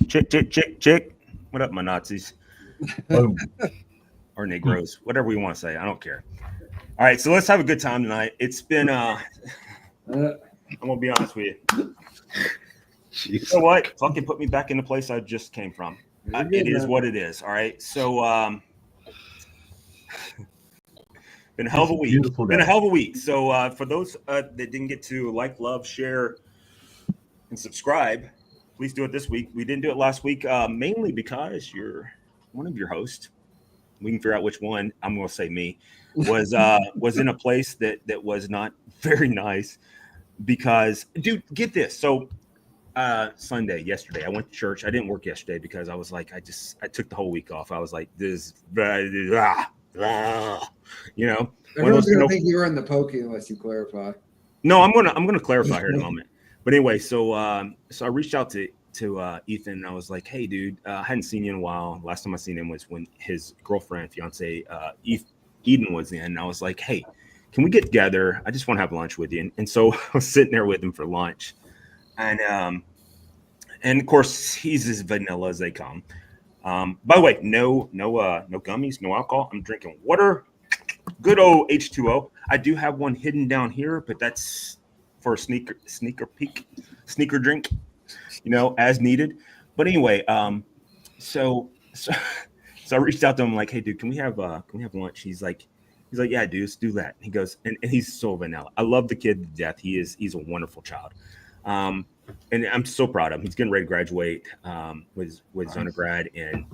Chick. What up, my Nazis? Boom. Or Negroes, whatever we want to say. I don't care. All right, so let's have a good time tonight. It's been, I'm going to be honest with you. You know what? Fucking put me back in the place I just came from. It is what it is. All right. So, been a hell of a week. Been a hell of a week. So, for those that didn't get to like, love, share, and subscribe, please do it this week. We didn't do it last week, mainly because one of your hosts, we can figure out which one, I'm going to say me, was in a place that was not very nice because, dude, get this. So, Sunday, yesterday, I went to church. I didn't work yesterday because I was like, I took the whole week off. I was like, this, you know. Everyone's gonna think you were in the pokey unless you clarify. No, I'm gonna clarify here in a moment. But anyway, so I reached out to Ethan and I was like, hey, dude, I hadn't seen you in a while. Last time I seen him was when his girlfriend, fiance, Eden was in. And I was like, hey, can we get together? I just want to have lunch with you. And so I was sitting there with him for lunch. And of course he's as vanilla as they come. By the way, no gummies, no alcohol. I'm drinking water, good old H2O. I do have one hidden down here, but that's for a sneaker drink, as needed. But anyway, so I reached out to him like, hey, dude, can we have lunch? He's like, yeah, dude, let's do that. He goes, and he's so vanilla. I love the kid to death. He's a wonderful child. And I'm so proud of him. He's getting ready to graduate with his undergrad in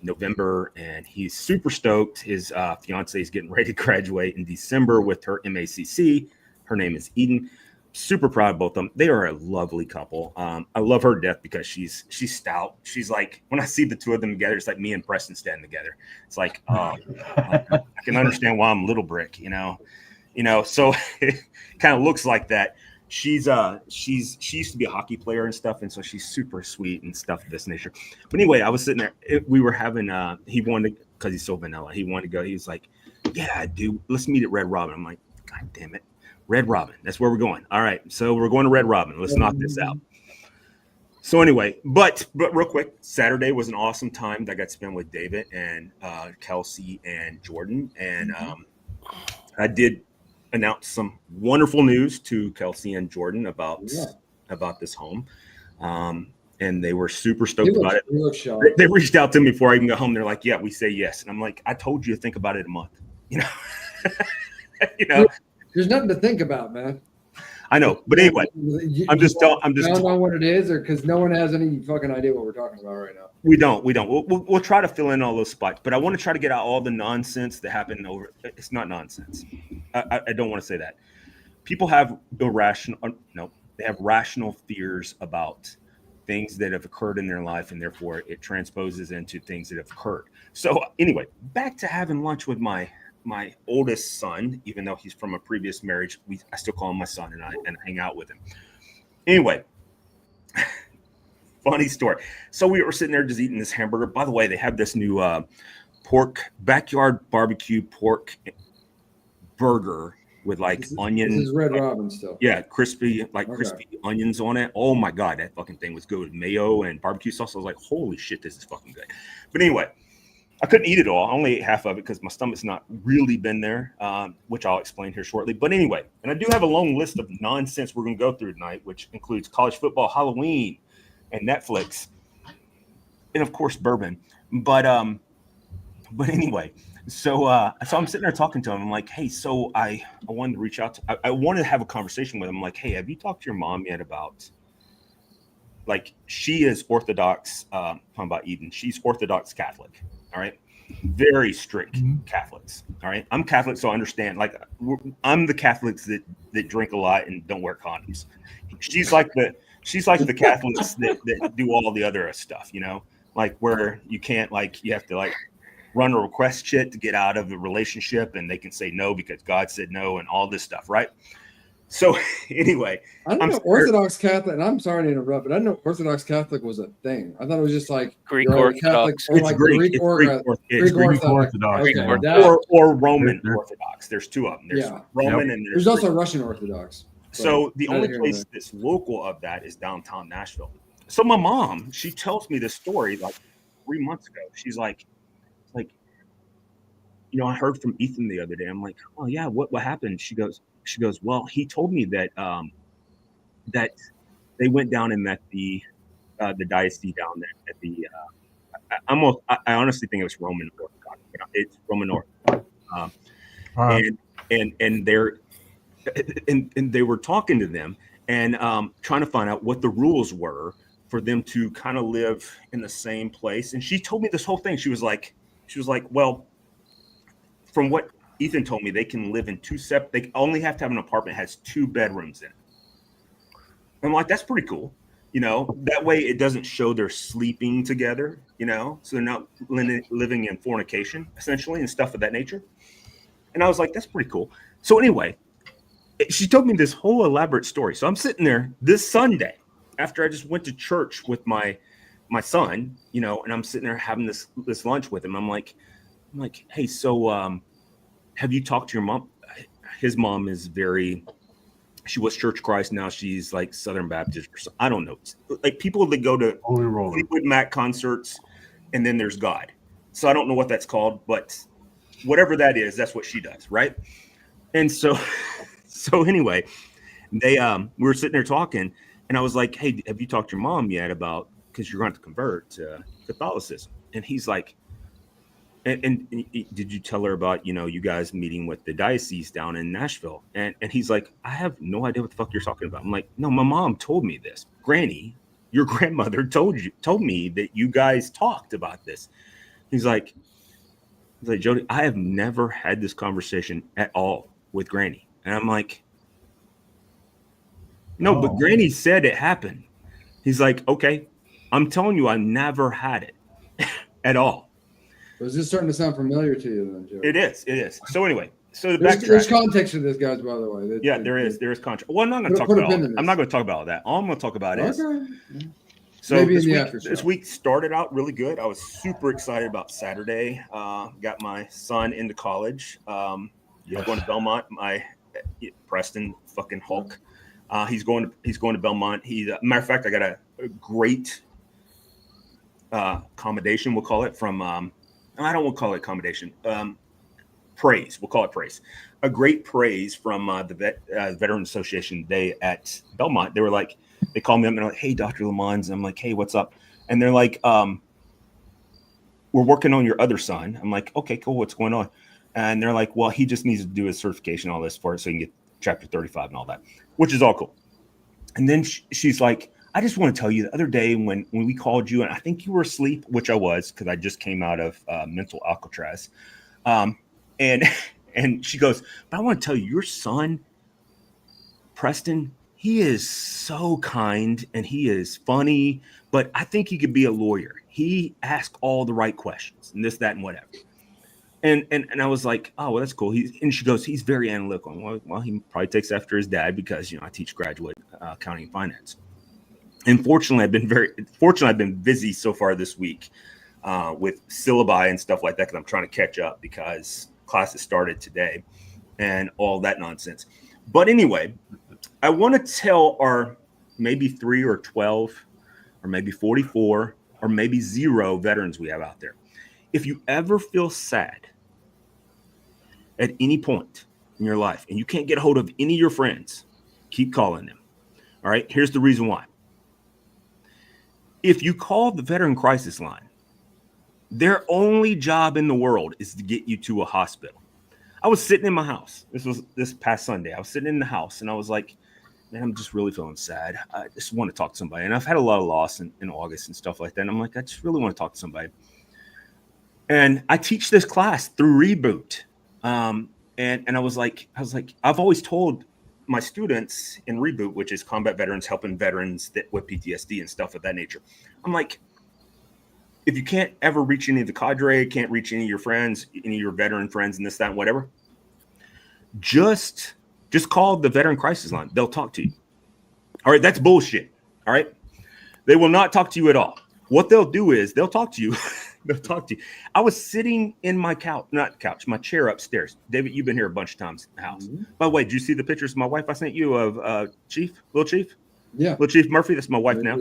November, and he's super stoked. His fiance is getting ready to graduate in December with her MACC. Her name is Eden. Super proud of both of them. They are a lovely couple. I love her to death because she's stout. She's like, when I see the two of them together, it's like me and Preston standing together. It's like, I can understand why I'm Little Brick, So it kind of looks like that. She used to be a hockey player and stuff, and so she's super sweet and stuff of this nature. But anyway, I was sitting there. We were having. He wanted, because he's so vanilla. He wanted to go. He was like, "Yeah, dude, let's meet at Red Robin." I'm like, "God damn it, Red Robin. That's where we're going." All right, so we're going to Red Robin. Let's knock this out. So anyway, but real quick, Saturday was an awesome time that I got to spend with David and Kelsey and Jordan, and I did announce some wonderful news to Kelsey and Jordan about this home. And they were super stoked about it. They reached out to me before I even got home. They're like, yeah, we say yes. And I'm like, I told you to think about it a month, There's nothing to think about, man. I know. But anyway, I'm just know what it is, or because no one has any fucking idea what we're talking about right now. We don't. We'll try to fill in all those spots, but I want to try to get out all the nonsense that happened over. It's not nonsense. I don't want to say that. People have they have rational fears about things that have occurred in their life, and therefore it transposes into things that have occurred. So anyway, back to having lunch with my oldest son, even though he's from a previous marriage, I still call him my son, and I hang out with him. Anyway, funny story. So we were sitting there just eating this hamburger. By the way, they have this new backyard barbecue pork burger with onions. This is Red Robin still. Yeah, crispy onions on it. Oh my God, that fucking thing was good with mayo and barbecue sauce. I was like, holy shit, this is fucking good. But anyway, I couldn't eat it all. I only ate half of it because my stomach's not really been there, which I'll explain here shortly. But anyway, and I do have a long list of nonsense we're going to go through tonight, which includes college football, Halloween, and Netflix, and of course bourbon. But anyway, so I'm sitting there talking to him. I'm like, hey, so I wanted to reach out to. I wanted to have a conversation with him. I'm like, hey, have you talked to your mom yet about? Like, she is Orthodox. Talking about Eden, she's Orthodox Catholic. All right, very strict Catholics. All right, I'm Catholic, so I understand. Like, I'm the Catholics that drink a lot and don't wear condoms. She's like the Catholics that do all the other stuff. Like where you can't, you have to run a request shit to get out of a relationship, and they can say no because God said no, and all this stuff, right? So anyway, I don't know Orthodox Catholic, and I'm sorry to interrupt, but I didn't know Orthodox Catholic was a thing. I thought it was just like Greek Orthodox, or like Greek Orthodox, or Roman Orthodox. There's two of them. There's Roman and there's also Russian Orthodox. So the only place that's local of that is downtown Nashville. So my mom, she tells me this story like 3 months ago. She's like, I heard from Ethan the other day. I'm like, oh yeah, what happened? She goes, well, he told me that that they went down and met the diocese down there at the I honestly think it was Roman Orthodox. It's Roman Orthodox. Uh, And they're and they were talking to them and trying to find out what the rules were for them to kind of live in the same place. And she told me this whole thing. She was like, well, from what Ethan told me, they can live in two separate. They only have to have an apartment that has 2 bedrooms in it. I'm like, that's pretty cool. That way it doesn't show they're sleeping together. So they're not living in fornication essentially and stuff of that nature. And I was like, that's pretty cool. So anyway, she told me this whole elaborate story. So I'm sitting there this Sunday after I just went to church with my son, and I'm sitting there having this lunch with him. I'm like, hey, so have you talked to your mom? His mom is she was Church of Christ. Now she's like Southern Baptist or something. I don't know. Like people that go to Fleetwood Mac concerts, and then there's God. So I don't know what that's called, but whatever that is, that's what she does, right? And so anyway, we were sitting there talking, and I was like, hey, have you talked to your mom yet about, because you're going to convert to Catholicism? And he's like, and did you tell her about, you guys meeting with the diocese down in Nashville? And he's like, I have no idea what the fuck you're talking about. I'm like, no, my mom told me this. Granny, your grandmother told me that you guys talked about this. He's like, Jody, I have never had this conversation at all with Granny. And I'm like, no, but Granny said it happened. He's like, okay, I'm telling you, I never had it at all. Was this starting to sound familiar to you then, Joe? It is. So anyway, there's context to this, guys, by the way. There is context. Well, I'm not going to talk about I'm not going to talk about all that. All I'm going to talk about is so this week started out really good. I was super excited about Saturday. Got my son into college. Going to Belmont. My Preston fucking Hulk. He's going to Belmont. Matter of fact, I got a great commendation. We'll call it from. I don't want to call it accommodation. Praise. We'll call it praise. A great praise from the Veteran Association Day at Belmont. They were like, they called me up and they're like, hey, Dr. Lamons. I'm like, hey, what's up? And they're like, we're working on your other son. I'm like, okay, cool. What's going on? And they're like, well, he just needs to do his certification, all this for it, so he can get chapter 35 and all that, which is all cool. And then she's like, I just want to tell you the other day when we called you, and I think you were asleep, which I was, because I just came out of mental Alcatraz. And she goes, but I want to tell you, your son, Preston, he is so kind and he is funny, but I think he could be a lawyer. He asks all the right questions and this, that, and whatever. And I was like, oh, well, that's cool. And she goes, he's very analytical. Well, he probably takes after his dad because, I teach graduate accounting and finance. And fortunately, I've been busy so far this week with syllabi and stuff like that because I'm trying to catch up because classes started today and all that nonsense. But anyway, I want to tell our maybe 3 or 12 or maybe 44 or maybe 0 veterans we have out there. If you ever feel sad at any point in your life and you can't get a hold of any of your friends, keep calling them. All right, here's the reason why. If you call the Veteran Crisis Line, their only job in the world is to get you to a hospital. I was sitting in my house. This was this past Sunday. I was sitting in the house and I was like, man, I'm just really feeling sad. I just want to talk to somebody. And I've had a lot of loss in August and stuff like that. And I'm like, I just really want to talk to somebody. And I teach this class through Reboot. And I was like, I've always told my students in Reboot, which is combat veterans helping veterans with PTSD and stuff of that nature. I'm like, if you can't ever reach any of the cadre, can't reach any of your friends, any of your veteran friends and this, that, and whatever, just call the Veteran Crisis Line. They'll talk to you. All right. That's bullshit. All right. They will not talk to you at all. What they'll do is they'll talk to you. They'll talk to you. I was sitting in my my chair upstairs. David, you've been here a bunch of times in the house. Mm-hmm. By the way, did you see the pictures of my wife I sent you of Little Chief? Yeah. Little Chief Murphy, that's my wife now.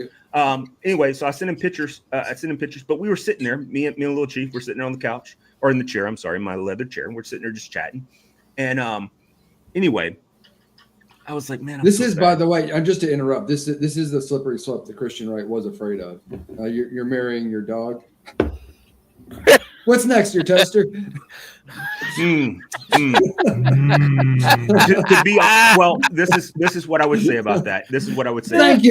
Anyway, so I sent him pictures. But we were sitting there, me and Little Chief, we're sitting there on the couch or in the chair. I'm sorry, my leather chair. And we're sitting there just chatting. And anyway, I was like, man, this is, by the way, just to interrupt. This is the slippery slope that Christian Wright was afraid of. You're marrying your dog. What's next, your toaster? To be well, this is what I would say about that. This is what I would say. Thank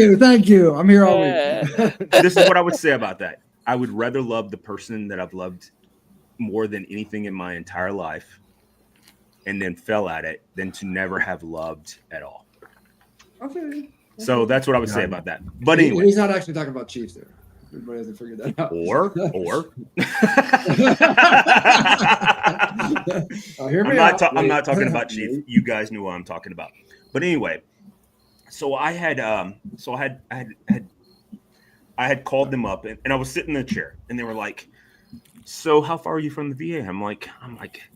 you. I'm here all week. This is what I would say about that. I would rather love the person that I've loved more than anything in my entire life, and then fell at it, than to never have loved at all. Okay. So that's what I would say about that. But anyway, he's not actually talking about Chiefs there. Everybody hasn't figured that out. Or I'm not talking about Chief. You guys knew what I'm talking about. But anyway, so I had called them up, and I was sitting in the chair, and they were like, "So how far are you from the VA?" I'm like,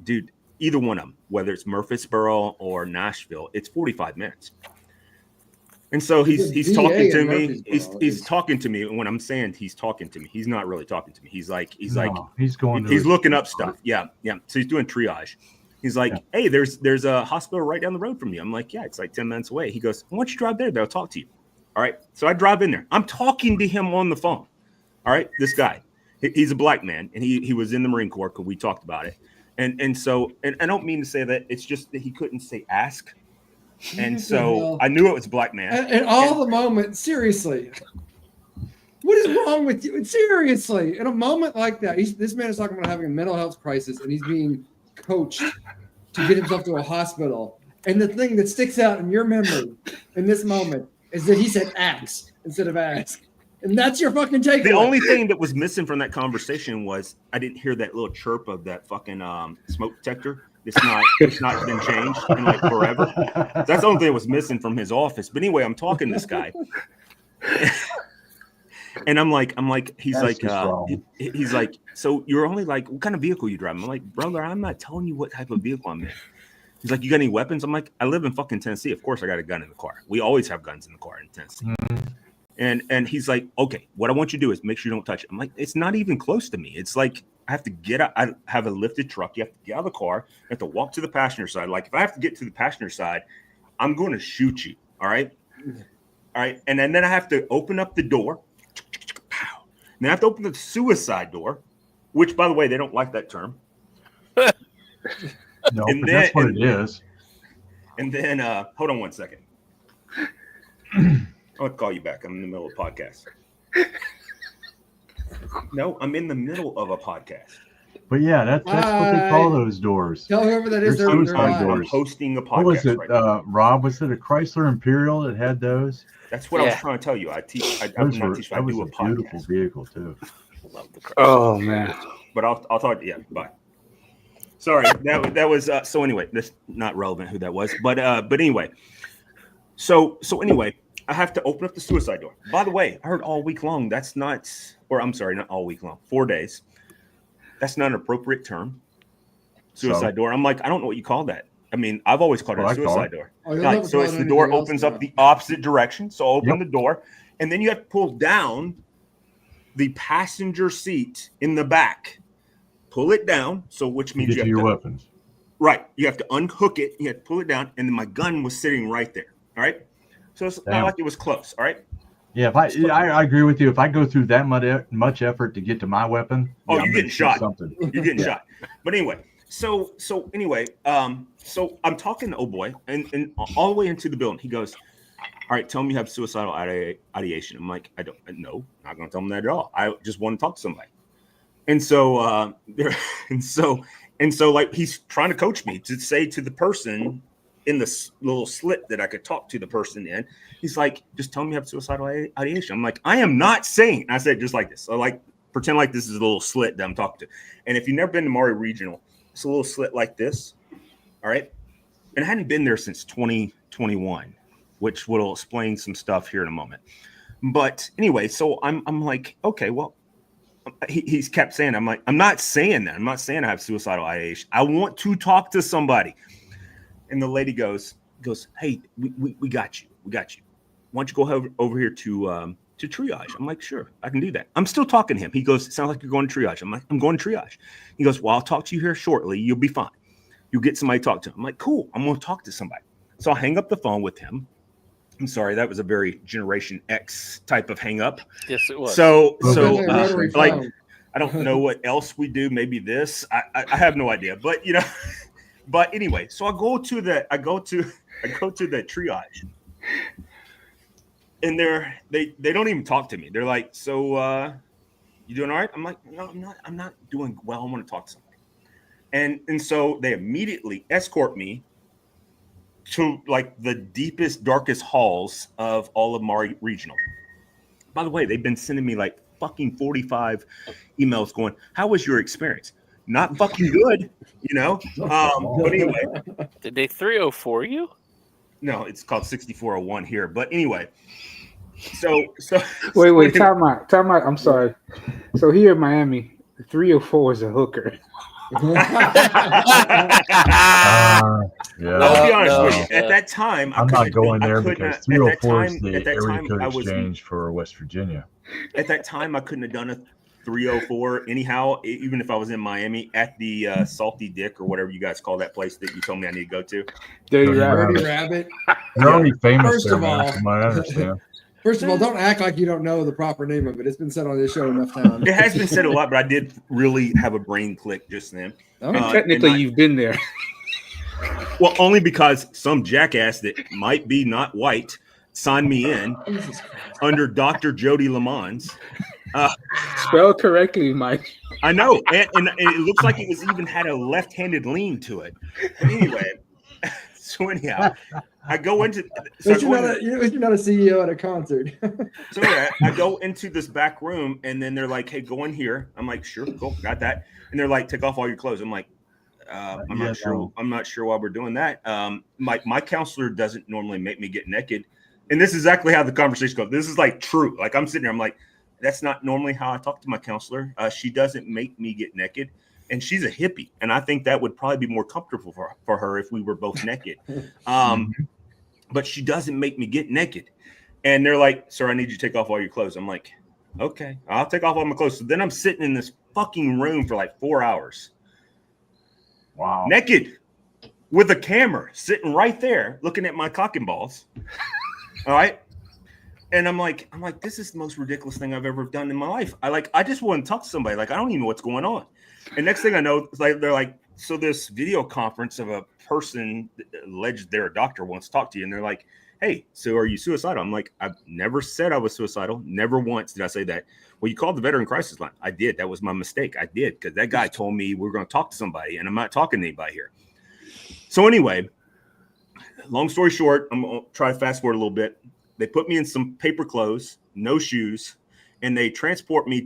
dude, either one of them, whether it's Murfreesboro or Nashville, it's 45 minutes. And so he's talking to me. He's talking to me. And when I'm saying he's talking to me, he's not really talking to me. He's looking up stuff. Yeah. So he's doing triage. He's like, hey, there's a hospital right down the road from you. I'm like, yeah, it's like 10 minutes away. He goes, why don't you drive there? They'll talk to you. All right. So I drive in there. I'm talking to him on the phone. All right. This guy, he's a black man, and he was in the Marine Corps because we talked about it. And so I don't mean to say that. It's just that he couldn't say ask. And so I knew it was a black man. And the moment, seriously, what is wrong with you? Seriously, in a moment like that, this man is talking about having a mental health crisis, and he's being coached to get himself to a hospital. And the thing that sticks out in your memory in this moment is that he said ask instead of ask. And that's your fucking takeaway. The only thing that was missing from that conversation was I didn't hear that little chirp of that fucking smoke detector. It's not been changed in like forever. That's the only thing that was missing from his office. But anyway, I'm talking to this guy, and I'm like, he's like, so you're only like, what kind of vehicle you drive? I'm like, brother, I'm not telling you what type of vehicle I'm in. He's like, you got any weapons? I'm like, I live in fucking Tennessee. Of course, I got a gun in the car. We always have guns in the car in Tennessee. Mm-hmm. And he's like, okay, what I want you to do is make sure you don't touch it. I'm like, it's not even close to me. It's like, I have to get out. I have a lifted truck. You have to get out of the car. You have to walk to the passenger side. Like, if I have to get to the passenger side, I'm going to shoot you. All right. And then I have to open up the door. And then I have to open the suicide door, which, by the way, they don't like that term. No, but that's what it is. And then, hold on one second. I'll call you back. I'm in the middle of a podcast. No, I'm in the middle of a podcast. But yeah, that's what they call those doors. Tell whoever that is. They're doors. I'm hosting a podcast. What was it, right Rob? Was it a Chrysler Imperial that had those? That's what I was trying to tell you. I teach. I do a podcast. Beautiful vehicle too. Love the Chrysler. Oh man! But I'll talk. Yeah, bye. Sorry, that was. So anyway, that's not relevant who that was. But anyway, so anyway. I have to open up the suicide door. By the way, I heard all week long. That's not, or I'm sorry, not all week long. 4 days. That's not an appropriate term. Suicide door. I'm like, I don't know what you call that. I mean, I've always called it a suicide door. So it's the door opens up the opposite direction. So open the door, and then you have to pull down the passenger seat in the back. Pull it down. So which means you have your weapons. Right. You have to unhook it. You have to pull it down, and then my gun was sitting right there. All right. So it's not like it was close, all right? Yeah, if I agree with you. If I go through that much effort to get to my weapon, you're getting shot. You're getting shot. But anyway, so I'm talking to old boy, and all the way into the building, he goes, "All right, tell me you have suicidal ideation." I'm like, I don't know, not gonna tell him that at all. I just want to talk to somebody. And so like he's trying to coach me to say to the person in the little slit that I could talk to the person in, he's like, just tell me you have suicidal ideation. I'm like, I am not saying. I said just like this. So like, pretend like this is a little slit that I'm talking to. And if you've never been to Maury Regional, it's a little slit like this. All right. And I hadn't been there since 2021, which will explain some stuff here in a moment. But anyway, so I'm like, okay, well, he's kept saying, I'm like, I'm not saying that. I'm not saying I have suicidal ideation. I want to talk to somebody. And the lady goes, hey, we got you. We got you. why don't you go over here to triage? I'm like, sure, I can do that. I'm still talking to him. He goes, sounds like you're going to triage. I'm like, I'm going to triage. He goes, well, I'll talk to you here shortly. You'll be fine. You'll get somebody to talk to. I'm like, cool. I'm going to talk to somebody. So I hang up the phone with him. I'm sorry, that was a very Generation X type of hang up. Yes, it was. So like, phone. I don't know what else we do. Maybe this. I have no idea. But you know, but anyway, so I go to the triage. And they don't even talk to me. They're like, so you doing all right? I'm like, no, I'm not doing well. I want to talk to somebody. And so they immediately escort me to like the deepest, darkest halls of all of Maury Regional. By the way, they've been sending me like fucking 45 emails going, how was your experience? Not fucking good, you know? But anyway. Did they 304 you? No, it's called 6401 here. But anyway. So wait, time out. I'm sorry. So here in Miami, 304 is a hooker. Yeah. I'll be honest with you. At that time, I'm not going there because 304 is the area code exchange for West Virginia. At that time, I couldn't have done a 304 anyhow, even if I was in Miami at the Salty Dick or whatever you guys call that place that you told me I need to go to. Dirty Rabbit. They're only famous First there, of all, man, from what I understand. First of all, don't act like you don't know the proper name of it. It's been said on this show enough times. It has been said a lot, but I did really have a brain click just then. Oh. Technically, you've been there. Well, only because some jackass that might be not white signed me in under Dr. Jody Lamons. Spell correctly, Mike. I know, and it looks like it was even had a left-handed lean to it. But anyway, so anyhow, I go into. So you're not a CEO at a concert. So yeah, I go into this back room, and then they're like, "Hey, go in here." I'm like, "Sure, cool, got that." And they're like, "Take off all your clothes." I'm like, "I'm not sure. I'm not sure why we're doing that." My counselor doesn't normally make me get naked, and this is exactly how the conversation goes. This is like true. Like I'm sitting there, I'm like, "That's not normally how I talk to my counselor. She doesn't make me get naked." And she's a hippie, and I think that would probably be more comfortable for her if we were both naked. But she doesn't make me get naked. And they're like, "Sir, I need you to take off all your clothes." I'm like, "Okay, I'll take off all my clothes." So then I'm sitting in this fucking room for like 4 hours. Wow. Naked with a camera sitting right there looking at my cock and balls. All right. And I'm like, this is the most ridiculous thing I've ever done in my life. I just want to talk to somebody. Like, I don't even know what's going on. And next thing I know, they're like, so this video conference of a person alleged they're a doctor wants to talk to you. And they're like, "Hey, so are you suicidal?" I'm like, "I've never said I was suicidal. Never once did I say that." "Well, you called the Veteran Crisis Line." "I did. That was my mistake. I did. Because that guy told me we were going to talk to somebody, and I'm not talking to anybody here." So anyway, long story short, I'm going to try to fast forward a little bit. They put me in some paper clothes, no shoes, and they transport me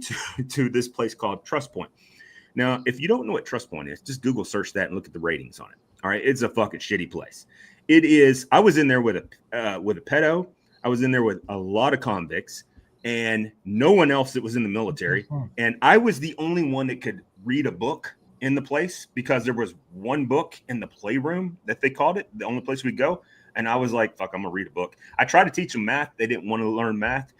to this place called Trust Point. Now, if you don't know what Trust Point is, just Google search that and look at the ratings on it. All right, it's a fucking shitty place. It is. I was in there with a pedo. I was in there with a lot of convicts and no one else that was in the military. And I was the only one that could read a book in the place because there was one book in the playroom that they called it, the only place we'd go. And I was like, "Fuck, I'm gonna read a book." I tried to teach them math. They didn't want to learn math,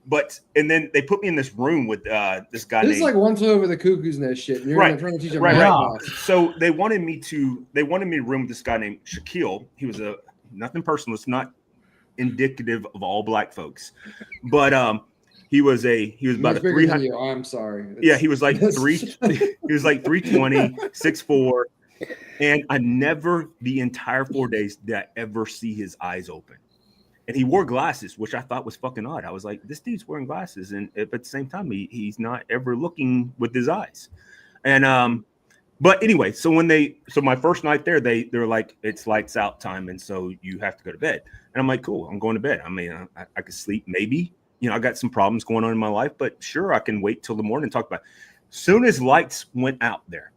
But and then they put me in this room with this guy. This is like One Flew Over the Cuckoo's Nest shit. And you're trying to teach them right. So they wanted me to room with this guy named Shaquille. He was nothing personal. It's not indicative of all black folks, but he was about a 300. I'm sorry. Yeah, he was like 320, 6'4", and I never the entire 4 days did I ever see his eyes open. And he wore glasses, which I thought was fucking odd. I was like, this dude's wearing glasses, and at the same time, he's not ever looking with his eyes. And but anyway, so my first night there, they were like, "It's lights out time, and so you have to go to bed." And I'm like, "Cool, I'm going to bed." I mean, I could sleep maybe. You know, I got some problems going on in my life, but sure, I can wait till the morning and talk about it. Soon as lights went out there,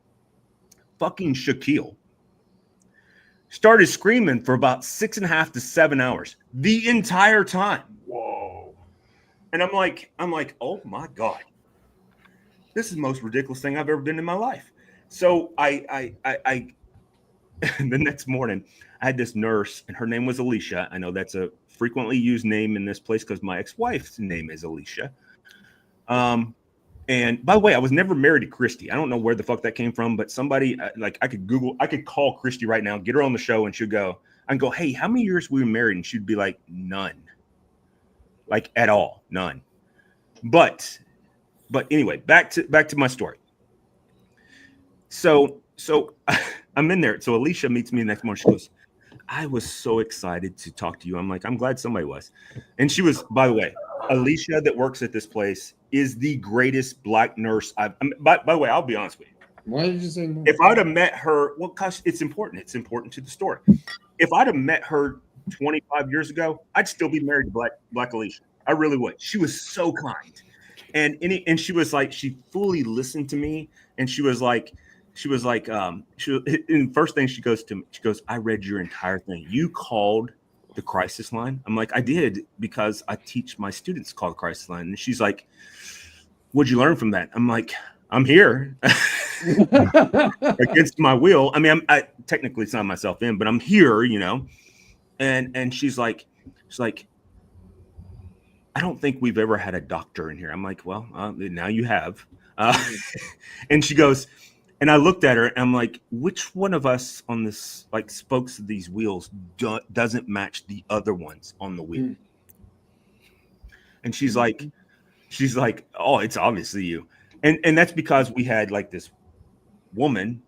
fucking Shaquille started screaming for about 6.5 to 7 hours the entire time. Whoa. And I'm like, oh my God, this is the most ridiculous thing I've ever been in my life. So I the next morning, I had this nurse, and her name was Alicia. I know that's a frequently used name in this place because my ex-wife's name is Alicia. And by the way, I was never married to Christy. I don't know where the fuck that came from, but somebody I could call Christy right now, get her on the show, and she'd go, I can go, hey, how many years we were married? And she'd be like, none, like at all, none. But anyway, back to my story. So I'm in there. So Alicia meets me the next morning. She goes, I was so excited to talk to you. I'm like, I'm glad somebody was. And she was, by the way, Alicia that works at this place is the greatest black nurse by the way, I'll be honest with you. Why did you say no? If I'd have met her, well, gosh, it's important. It's important to the story. If I'd have met her 25 years ago, I'd still be married to Black Alicia. I really would. She was so kind. And she was like, she fully listened to me. And she was like, and first thing she goes to me, she goes, I read your entire thing. You called the crisis line? I'm like, I did, because I teach my students to call the crisis line. And she's like, what'd you learn from that? I'm like, I'm here against my will. I mean, I technically signed myself in, but I'm here, you know? And she's like, I don't think we've ever had a doctor in here. I'm like, well, now you have. And she goes, and I looked at her and I'm like, which one of us on this, like, spokes of these wheels doesn't match the other ones on the wheel? And she's like, oh, it's obviously you. And that's because we had like this woman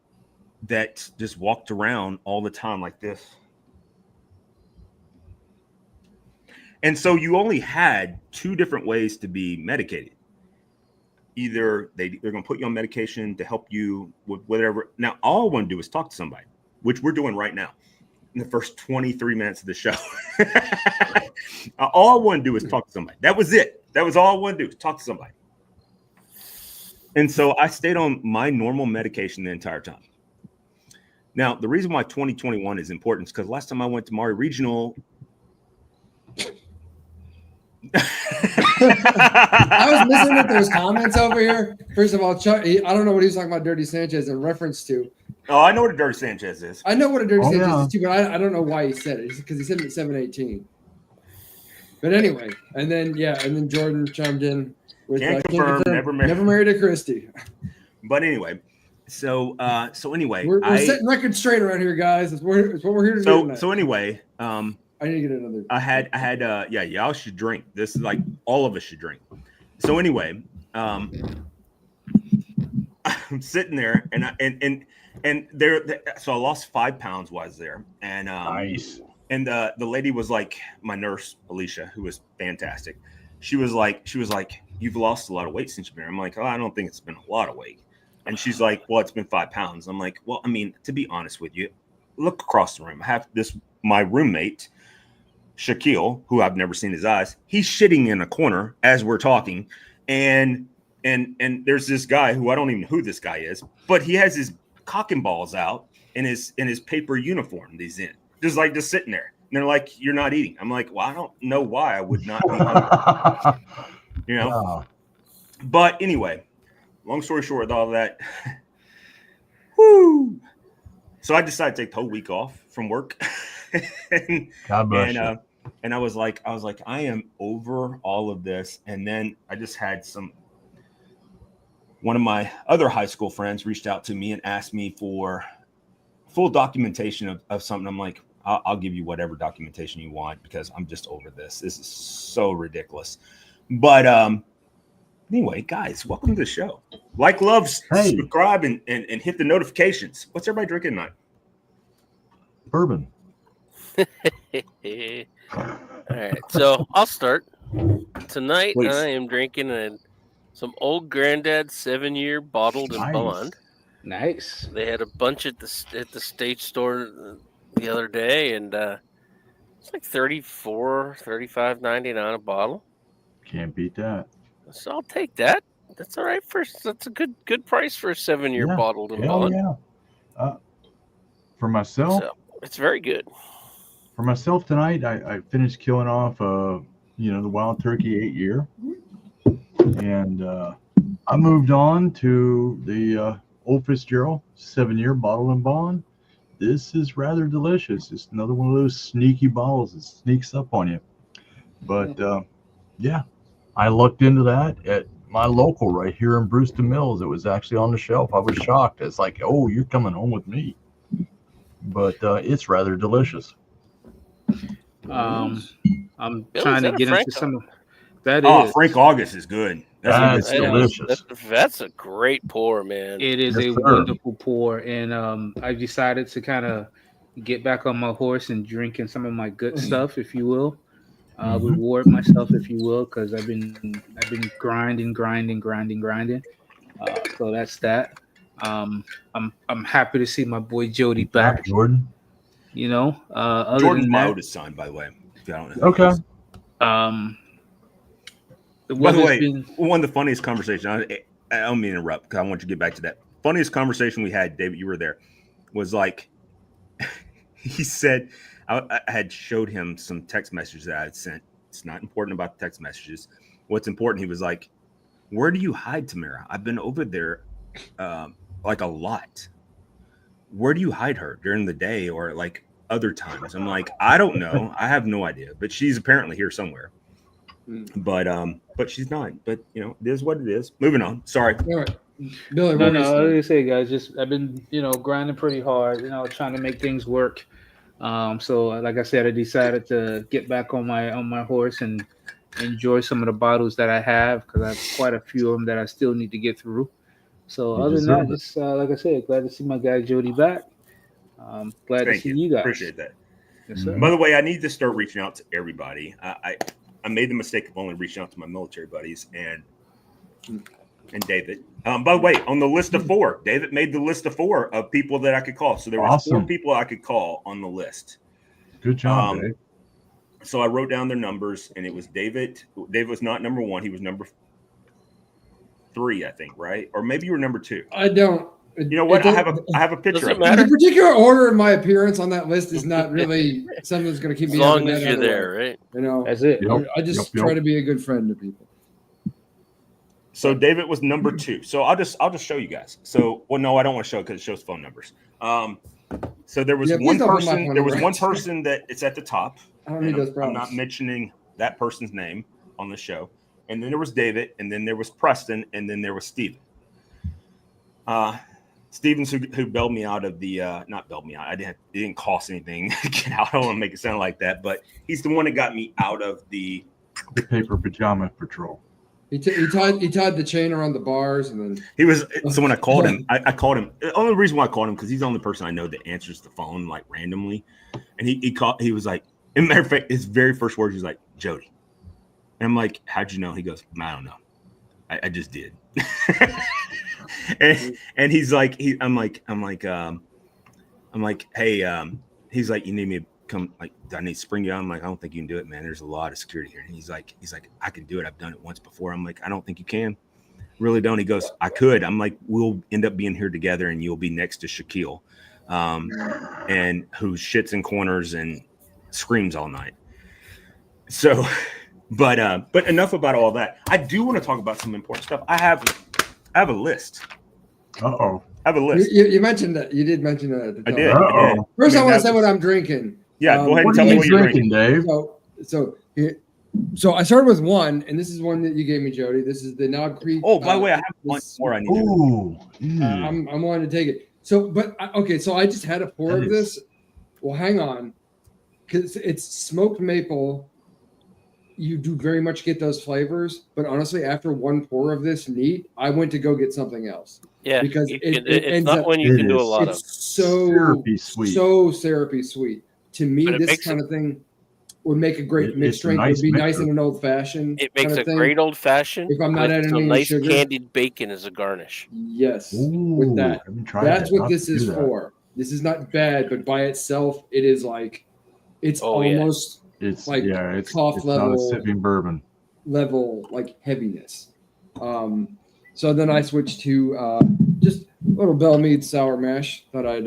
that just walked around all the time like this. And so you only had two different ways to be medicated. Either they're going to put you on medication to help you with whatever. Now, all I want to do is talk to somebody, which we're doing right now in the first 23 minutes of the show. All I want to do is talk to somebody. That was it. That was all I want to do, is talk to somebody. And so I stayed on my normal medication the entire time. Now, the reason why 2021 is important is because last time I went to Maury Regional, I was missing that there's comments over here. First of all, Chuck, I don't know what he was talking about Dirty Sanchez in reference to. Oh, I know what a Dirty Sanchez is. I know what a Dirty Sanchez yeah. is too, but I don't know why he said it. Because he said it at 7:18. But anyway, and then Jordan chimed in with Can't confirm, never married a Christy. But anyway, so anyway, we're setting records straight around here, guys. It's what we're here to do tonight. So anyway, I need to get another. I had y'all should drink. This is like all of us should drink. So anyway, I'm sitting there and there. So I lost 5 pounds while I was there, and Nice. And the lady was like, my nurse Alicia, who was fantastic. She was like, you've lost a lot of weight since you've been here. I'm like, oh, I don't think it's been a lot of weight. And she's like, well, it's been 5 pounds. I'm like, well, I mean, to be honest with you, look across the room. I have my roommate, Shaquille, who I've never seen his eyes. He's shitting in a corner as we're talking. And there's this guy who I don't even know who this guy is, but he has his cock and balls out in his paper uniform that he's in. Just sitting there. And they're like, you're not eating. I'm like, well, I don't know why I would not be hungry. You know? Wow. But anyway, long story short, with all that, whoo. So I decided to take the whole week off from work. God bless you. And I was like, I am over all of this. And then I just had one of my other high school friends reached out to me and asked me for full documentation of something. I'm like, I'll give you whatever documentation you want because I'm just over this. This is so ridiculous. But anyway, guys, welcome to the show. Like, love, subscribe, and hit the notifications. What's everybody drinking tonight? Bourbon. All right, so I'll start. Tonight, Please. I am drinking some Old Granddad 7-year bottled and Nice. bond. Nice. They had a bunch at the state store the other day, and it's like $34.95.99 a bottle. Can't beat that. So I'll take that. That's all right. That's a good price for a 7-year Yeah. bottled and Hell bond. yeah. For myself, So it's very good. For myself tonight, I finished killing off, the Wild Turkey 8-year, and I moved on to the Old Fitzgerald 7-year bottle and bond. this is rather delicious. It's another one of those sneaky bottles that sneaks up on you. But yeah, I looked into that at my local right here in Brewston Mills. It was actually on the shelf. I was shocked. It's like, oh, you're coming home with me. But it's rather delicious. I'm Bill, trying is to that a get Frank? into some of that. Oh, Is Frank August is good. That's That's a good delicious. That's a great pour, man. It is Yes, a sir. wonderful pour, and I decided to kind of get back on my horse and drinking some of my good stuff, if you will. Reward myself, if you will, because I've been grinding. So that's that. I'm happy to see my boy Jody back. Jordan. You know, other Jordan's than my that, oldest son, by the way. If you don't know. Okay. The By the weather's way, been one of the funniest conversations. I don't mean to interrupt because I want you to get back to that. Funniest conversation we had, David, you were there, was like he said I had showed him some text messages that I had sent. It's not important about the text messages. What's important? He was like, "Where do you hide, Tamara? I've been over there, like a lot. Where do you hide her during the day or like other times?" I'm like, "I don't know. I have no idea. But she's apparently here somewhere." But she's not. But you know, it is what it is. Moving on. Sorry. All right, Billy. no, What were you saying? like I say, guys, just I've been grinding pretty hard, trying to make things work. So like I said, I decided to get back on my horse and enjoy some of the bottles that I have because I have quite a few of them that I still need to get through. So You other than that, deserve it. just like I said, glad to see my guy Jody back. Glad to Thank see you. you guys. Appreciate that. Yes, sir. By the way, I need to start reaching out to everybody. I made the mistake of only reaching out to my military buddies and David. By the way, on the list of 4, David made the list of 4 of people that I could call. So there was 4 Awesome. people I could call on the list. Good job, Dave. So I wrote down their numbers, and it was David. David was not number 1; he was number 3, I think, right? Or maybe you were number 2. I don't. You know what? I have a picture Does it of matter? The particular order of my appearance on that list is not really something that's going to keep As me long out of as that you're other way. there, right? You know, That's it. Yep. I just Yep. try to be a good friend to people. So David was number 2. So I'll just show you guys. So no, I don't want to show it because it shows phone numbers. So there was Yeah, one please don't put my person. phone There was number one out. person that it's at the top. I don't need those I'm problems. not mentioning that person's name on the show. And then there was David, and then there was Preston, and then there was Steven. Stevens who bailed me out of the not bailed me out. It didn't cost anything to get out. I don't want to make it sound like that, but he's the one that got me out of the Paper pajama patrol. He tied the chain around the bars, and then He was so when I called him, I called him. The only reason why I called him because he's the only person I know that answers the phone like randomly. And he called. He was like, in matter of fact, his very first words was like, "Jody," and I'm like, "How'd you know?" He goes, "I don't know. I just did." and he's like, I'm like, hey, he's like, "You need me to come? Like, do I need to spring you on?" I'm like, "I don't think you can do it, man. There's a lot of security here." And he's like, "I can do it. I've done it once before." I'm like, "I don't think you can. Really don't." He goes, "I could." I'm like, "We'll end up being here together, and you'll be next to Shaquille, and who shits in corners and screams all night." So, but enough about all that. I do want to talk about some important stuff. I have a list. Uh-oh. I have a list. you mentioned that. You did mention that at the I top. did. Uh-oh. First, I want to that say was- what I'm drinking. Yeah, go ahead and What tell are me you what you're drinking, drinking. Dave? So I started with one, and this is one that you gave me, Jody. This is the Knob Creek. Oh, by the way, I have one this- more I need to Ooh. I'm wanting to take it. So, okay. So I just had a pour That of this. Well, hang on, because it's smoked maple. You do very much get those flavors, but honestly, after one pour of this neat, I went to go get something else. Yeah, Because you it can- it's ends not up- one you It can do a is. lot of. It's so Syrupy sweet. so syrupy sweet. To me, But it this makes kind of thing would make a great mixed It's a drink. It nice would be nice mixer. in an old fashioned. It makes kind a of thing. great old fashioned. If I'm not with adding some any nice sugar. candied bacon as a garnish. Yes, Ooh, with that. haven't tried That's that. what I'll this have to is do that. for. This is not bad, but by itself, it is like it's Oh, yeah. almost It's like it's cough not a level. sipping bourbon. level like heaviness. So then I switched to just a little Bell Mead sour mash. Thought I'd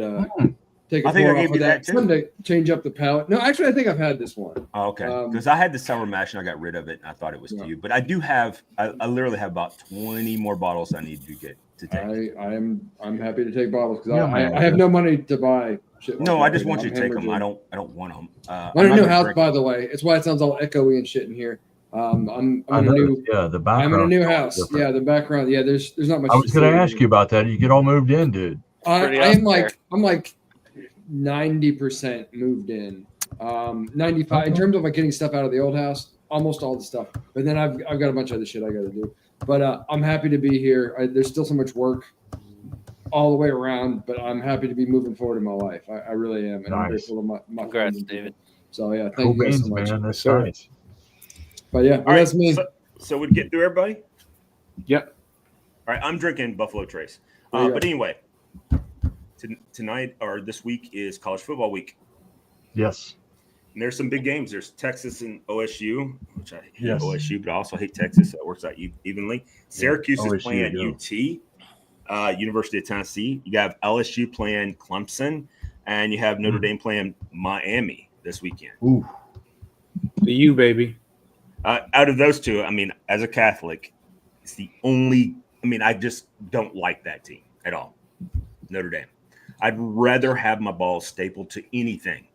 take a I think I pour gave off you of that that. too. Something to change up the palate. No, actually, I think I've had this one. Oh, okay, because I had the sour mash and I got rid of it and I thought it was Yeah. to you. But I do have, I literally have about 20 more bottles I need to get to take. I'm happy to take bottles because Yeah, I man. have no money to buy shit. Like No, that I just right want now. you to I'm take them. I hemorrhaging. don't want them. I'm in a new house, by the way. It's why it sounds all echoey and shit in here. I'm in a new. Yeah, the I'm background. in a new is house. different. Yeah, the background. Yeah, there's not much. I was going to ask you about that. You get all moved in, dude. Pretty I'm up like 90% moved in. 95 in terms of like getting stuff out of the old house. Almost all the stuff, but then I've got a bunch of other shit I got to do. But I'm happy to be here. There's still so much work all the way around, but I'm happy to be moving forward in my life. I really am, and I'm Nice. grateful to my Congrats, friends and David. people. So yeah, thank Cool you guys beans, so much. man. Yes, That's sir. nice. But yeah, All right, that's me. So we'd get through everybody. Yep. All right, I'm drinking Buffalo Trace. There you go. But anyway, tonight or this week is college football week. Yes. And there's some big games. There's Texas and OSU, which I hate Yes. OSU, but I also hate Texas. So it works out evenly. Syracuse OSU, is playing go. UT, University of Tennessee. You have LSU playing Clemson, and you have Notre Dame playing Miami this weekend. Ooh. The U, baby. Out of those two, I mean, as a Catholic, it's the only. I mean, I just don't like that team at all. Notre Dame. I'd rather have my balls stapled to anything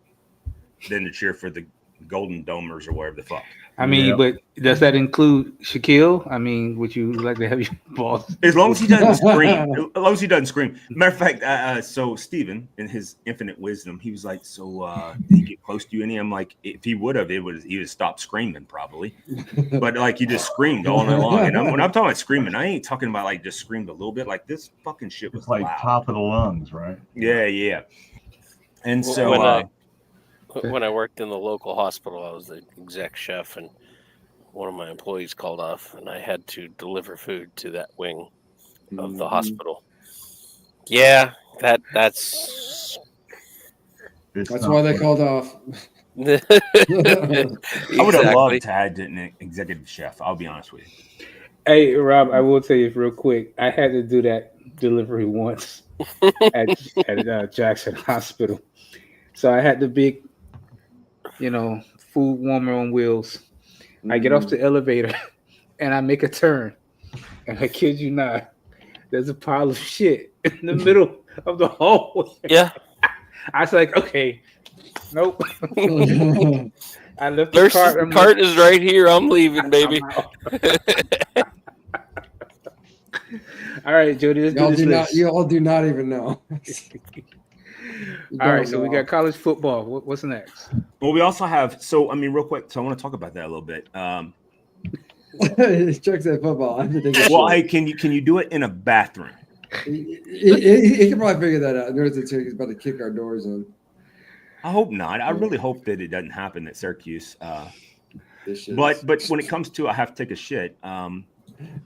than to cheer for the Golden Domers or whatever the fuck. I mean, but does that include Shaquille? I mean, would you like to have your balls? As long as he doesn't scream. As long as he doesn't scream. Matter of fact, so Steven, in his infinite wisdom, he was like, so did he get close to you? And I'm like, if he would have, he would have stopped screaming probably. But like he just screamed all night long. And when I'm talking about screaming, I ain't talking about like just screamed a little bit. Like this fucking shit was It's like loud. top of the lungs, right? Yeah. And Well, so when I worked in the local hospital, I was the exec chef, and one of my employees called off, and I had to deliver food to that wing of the hospital. Yeah, that's That's why they called off. I would have loved to have an executive chef. I'll be honest with you. Hey, Rob, I will tell you real quick. I had to do that delivery once at Jackson Hospital. So I had the big, food warmer on wheels. I get off the elevator and I make a turn. And I kid you not, there's a pile of shit in the middle of the hallway. Yeah. I was like, okay, nope. I left the There's cart. the cart is right here. I'm leaving, baby. All right, Jody, let's do this list. You all do not even know. All right, so we got college football. What's next? Well, we also have. So I mean, real quick. So I want to talk about that a little bit. Chuck said football. I have to take a Well, shit. hey, can you do it in a bathroom? He can probably figure that out. Notice that he's about to kick our doors in. I hope not. I really hope that it doesn't happen at Syracuse. This shit But is- when it comes to I have to take a shit.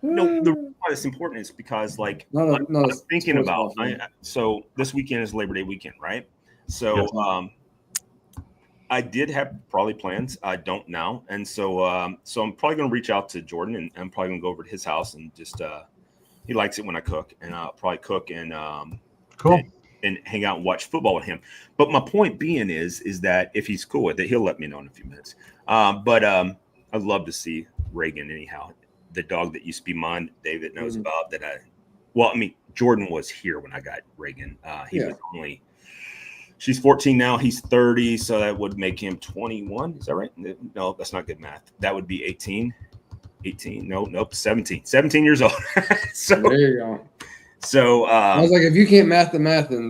No, the reason why it's important is because like Not a- not a I'm thinking sports about. ball fan. So this weekend is Labor Day weekend, right? So Yes. I did have probably plans. I don't now, and so I'm probably going to reach out to Jordan, and I'm probably going to go over to his house and just he likes it when I cook, and I'll probably cook and Cool. and hang out and watch football with him. But my point being is that if he's cool with it, he'll let me know in a few minutes. But I'd love to see Reagan anyhow, the dog that used to be mine. David knows about that. Jordan was here when I got Reagan. He was only. She's 14 now. He's 30, so that would make him 21. Is that right? No, that's not good math. That would be 18. 18. Nope. 17. 17 years old. So there you go. So I was like, if you can't math the math, then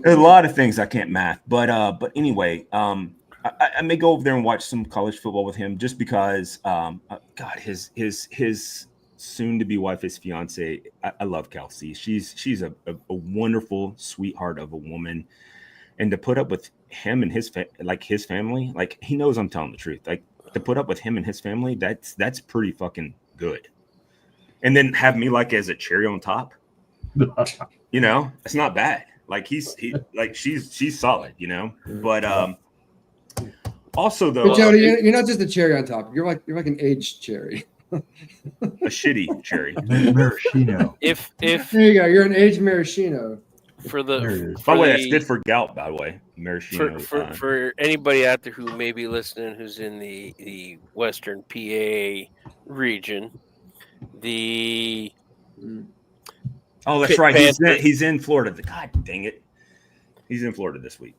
there's a lot of things I can't math. But anyway, I may go over there and watch some college football with him just because God, his soon to be wife, his fiance. I love Kelsey. She's a wonderful sweetheart of a woman. And to put up with him and his family, like he knows I'm telling the truth. Like to put up with him and his family, that's pretty fucking good. And then have me like as a cherry on top, it's not bad. Like she's solid, But also though, But Jody, you're not just a cherry on top. You're like an aged cherry. a shitty cherry. Maraschino. If There you go. You're an aged maraschino. for There it the is. By for the way, that's the good for gout. By the way, maraschino. for anybody out there who may be listening who's in the Western PA region, Oh, that's right. He's in Florida. God dang it. He's in Florida this week.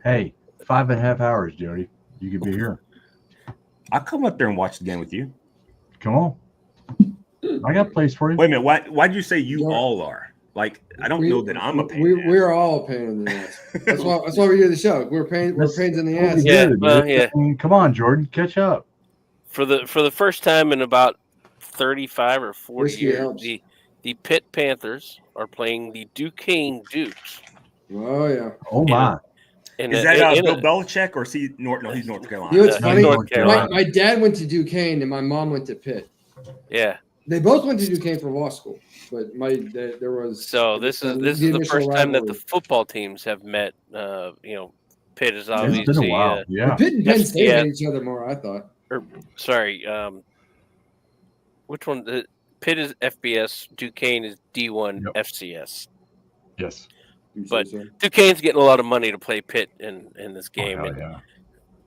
Hey, 5.5 hours, Jody. You could be here. I'll come up there and watch the game with you. Come on. I got a place for you. Wait a minute. Why'd you say you You're- all are? Like, I don't know that I'm a pain. in the ass. We're all a pain in the ass. That's why we do the show. We're pains in the ass. Yeah, Dude, well, yeah. I mean, come on, Jordan, catch up. For the first time in about 35 or 40 Whiskey years, helps. the Pitt Panthers are playing the Duquesne Dukes. Oh yeah. Oh my. And Is that Bill Belichick or is he North? No, he's North Carolina. You know what's He's funny? North Carolina. My dad went to Duquesne and my mom went to Pitt. Yeah. They both went to Duquesne for law school, but there was. So this is the initial first time that the rivalry. football teams have met. Pitt is It's obviously been a while. Yeah. Pitt and Penn State Yeah. hate each other more. I thought. sorry. Which one? Pitt is FBS. Duquesne is D1 Yep. FCS. Yes. But Duquesne's getting a lot of money to play Pitt in this Oh, game. hell yeah.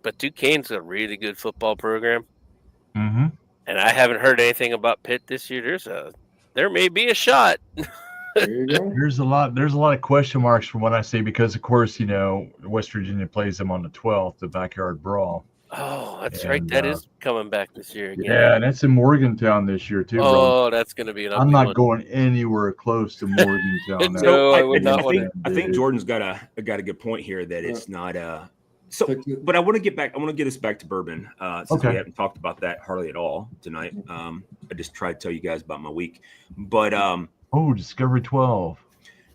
But Duquesne's a really good football program. Mm-hmm. And I haven't heard anything about Pitt this year. There may be a shot. There you go. There's a lot of question marks from what I see because, of course, West Virginia plays them on the 12th, the backyard brawl. Oh, that's right. And, That is coming back this year again. Yeah, and it's in Morgantown this year too. Bro. Oh, that's going to be an ugly I'm not one. going anywhere close to Morgantown. No, I would not want I think Jordan's got a good point here that it's not so. But I want to get back. I want to get us back to bourbon since we haven't talked about that hardly at all tonight. I just tried to tell you guys about my week, but Discovery 12.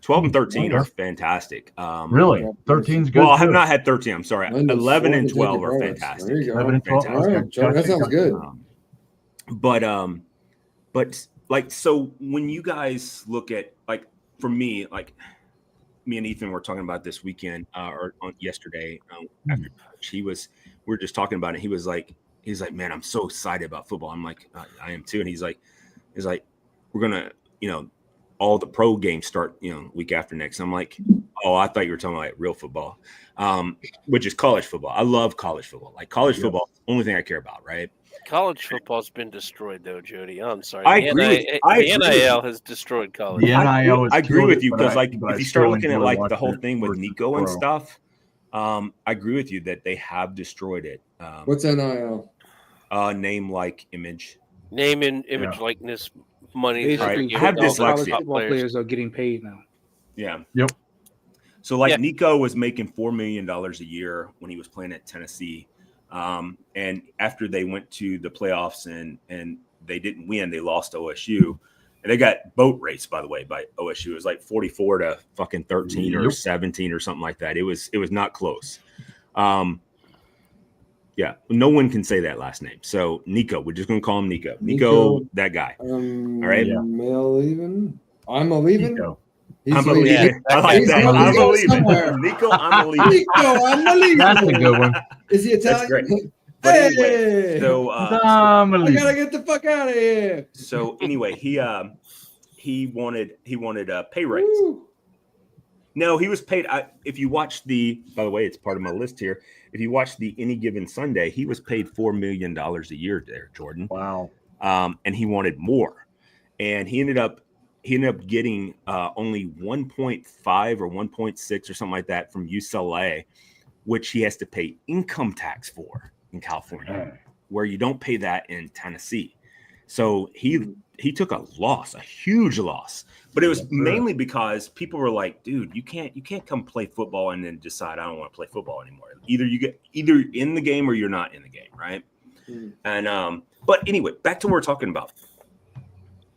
12 and 13 Okay. are fantastic. Really? 13's good. Well, I have too. not had 13. I'm sorry. Mine was 11 and 4 12 are Kentucky fantastic. There you go. 11 and 12. Fantastic. All right, Joe, that sounds good. But like, so when you guys look at, like, for me, like me and Ethan were talking about this weekend or on yesterday after we were just talking about it. He's like, man, I'm so excited about football. I'm like, I am too. And he's like, we're going to, all the pro games start, week after next. I'm like, oh, I thought you were talking about like real football, which is college football. I love college football. Like college football, is the only thing I care about, right? College football's been destroyed, though, Jody. I'm sorry. I The agree. The NIL has destroyed college. The NIL is I agree killed with it, you but because, I- like, but if I you start still looking at enjoy like the watching whole it thing with versus Nico and pro. stuff, I agree with you that they have destroyed it. What's NIL? Name, like, image. Name and image Yeah. likeness money. Basically, I have all the dyslexia. college top football players are getting paid now. Yeah. Yep. So like Yeah. Nico was making $4 million a year when he was playing at Tennessee. And after they went to the playoffs and they didn't win, they lost to OSU. And they got boat raced, by the way, by OSU. It was like 44 to fucking 13 or Yep. 17 or something like that. It was not close. Yeah, no one can say that last name. So Nico, we're just gonna call him Nico. Nico, that guy. All right. Yeah. I'm a leaving. Nico. I'm a leaving. leaving. I like He's that. gonna I'm a go leaving. somewhere. Nico, I'm a leaving. Nico, I'm a leaving. That's a good one. Is he That's Italian? great. But anyway, Hey! so I gotta get the fuck out of here. so anyway, he wanted a pay raise. Woo. No, he was paid. If you watch by the way, it's part of my list here. If you watch the Any Given Sunday, he was paid $4 million a year there, Jordan. Wow. And he wanted more, and he ended up getting only 1.5 or 1.6 or something like that from UCLA, which he has to pay income tax for in California, where you don't pay that in Tennessee. So he took a loss, a huge loss. But it was mainly because people were like, dude, you can't come play football and then decide I don't want to play football anymore. Either you get in the game or you're not in the game, right? And but anyway, back to what we're talking about.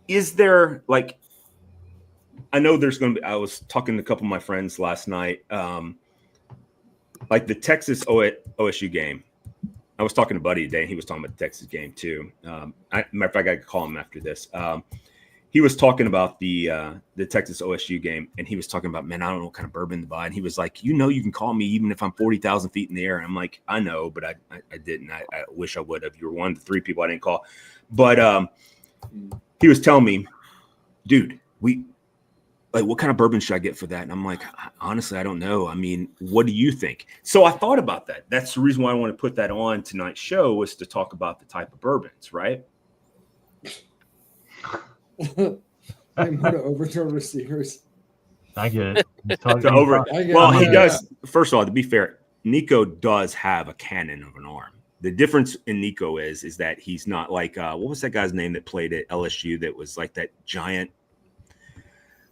Is there, like, I know there's going to be, I was talking to a couple of my friends last night, like the Texas OSU game. I was talking to Buddy today, and he was talking about the Texas game too. Matter of fact, I could call him after this. He was talking about the Texas OSU game, and he was talking about, man, I don't know what kind of bourbon to buy. And he was like, you can call me even if I'm 40,000 feet in the air. And I'm like, I know, but I didn't. I wish I would have. You were one of the three people I didn't call. But he was telling me, dude, what kind of bourbon should I get for that? And I'm like, honestly, I don't know. I mean, what do you think? So I thought about that. That's the reason why I want to put that on tonight's show, was to talk about the type of bourbons, right? I'm going to overthrow receivers. I get it. He's talking, So over. I get Well, it. he Yeah. does. First of all, to be fair, Nico does have a cannon of an arm. The difference in Nico is that he's not like what was that guy's name that played at LSU that was like that giant.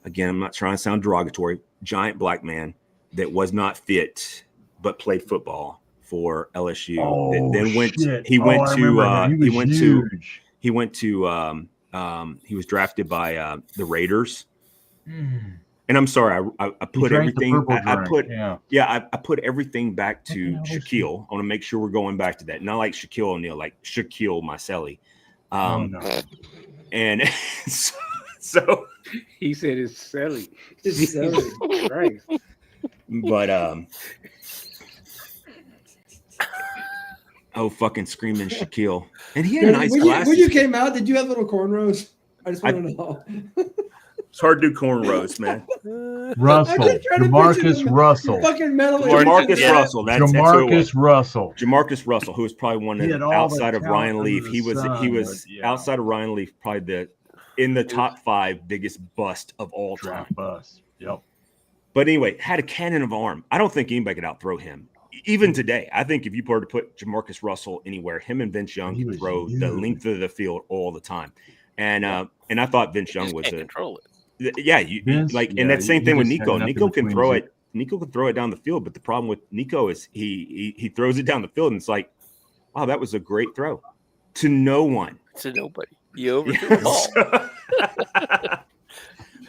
Again, I'm not trying to sound derogatory. Giant black man that was not fit but played football for LSU. Oh, that then went. shit. He went I to. remember him. He was went huge. to. He went to. He was drafted by the Raiders. And I'm sorry, I put drank the everything. purple I drink, put yeah. I put everything back What the to hell is Shaquille. I want to make sure we're going back to that. Not like Shaquille O'Neal, like Shaquille Maselli. Oh, no. And so He said it's silly. It's silly. Right. but oh fucking screaming Shaquille. And he had nice glasses. When you came out, did you have little cornrows? I just want to know. It's hard to do cornrows, man. Russell. I'm just trying to Jamarcus picture the Russell. Fucking metal. Jamarcus Yeah. Russell. That's who it was. Jamarcus Russell. Jamarcus Russell, who was probably one He of had the all outside the of Ryan talent Leaf. under He the was sun, but, outside of Ryan Leaf, probably in the top 5 biggest bust of all time. Draft bust. Yep. But anyway, had a cannon of arm. I don't think anybody could outthrow him. Even today, I think if you were to put Jamarcus Russell anywhere, him and Vince Young He could was throw huge. the length of the field all the time. And I thought Vince Young was Can't control it. yeah, Vince, and yeah, that same he thing with just had Nico. nothing Nico can between throw his- it. Nico can throw it down the field, but the problem with Nico is he throws it down the field, and it's like, wow, that was a great throw to no one. To nobody. You overthrew the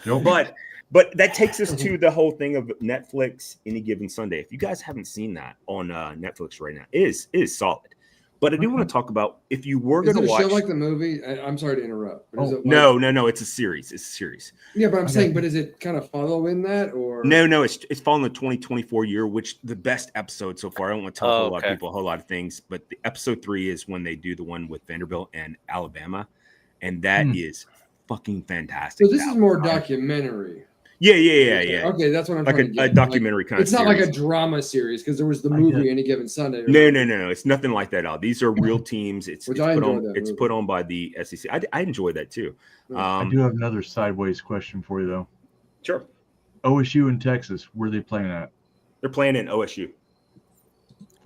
ball. Yep. But that takes us to the whole thing of Netflix Any Given Sunday. If you guys haven't seen that on Netflix right now, it is solid. But I do want to talk about if you were Is going it to a watch. show like the movie? I'm sorry to interrupt. But is it like, No, it's a series. It's a series. Yeah, but I'm Okay. saying, but is it kind of following that or No, it's following the 2024 year, which the best episode so far. I don't want to tell a whole lot of okay. people a whole lot of things, but the episode 3 is when they do the one with Vanderbilt and Alabama, and that is fucking fantastic. So this is more Wow. documentary. Yeah. Okay, that's what I'm Like trying to a get. documentary kind of. It's not like a series. drama series because there was the I movie get- Any Given Sunday. No. It's nothing like that at all. These are real teams. It's Which put I enjoyed on. that It's movie. put on by the SEC. I enjoy that too. I do have another sideways question for you, though. Sure. OSU in Texas, where are they playing at? They're playing in OSU.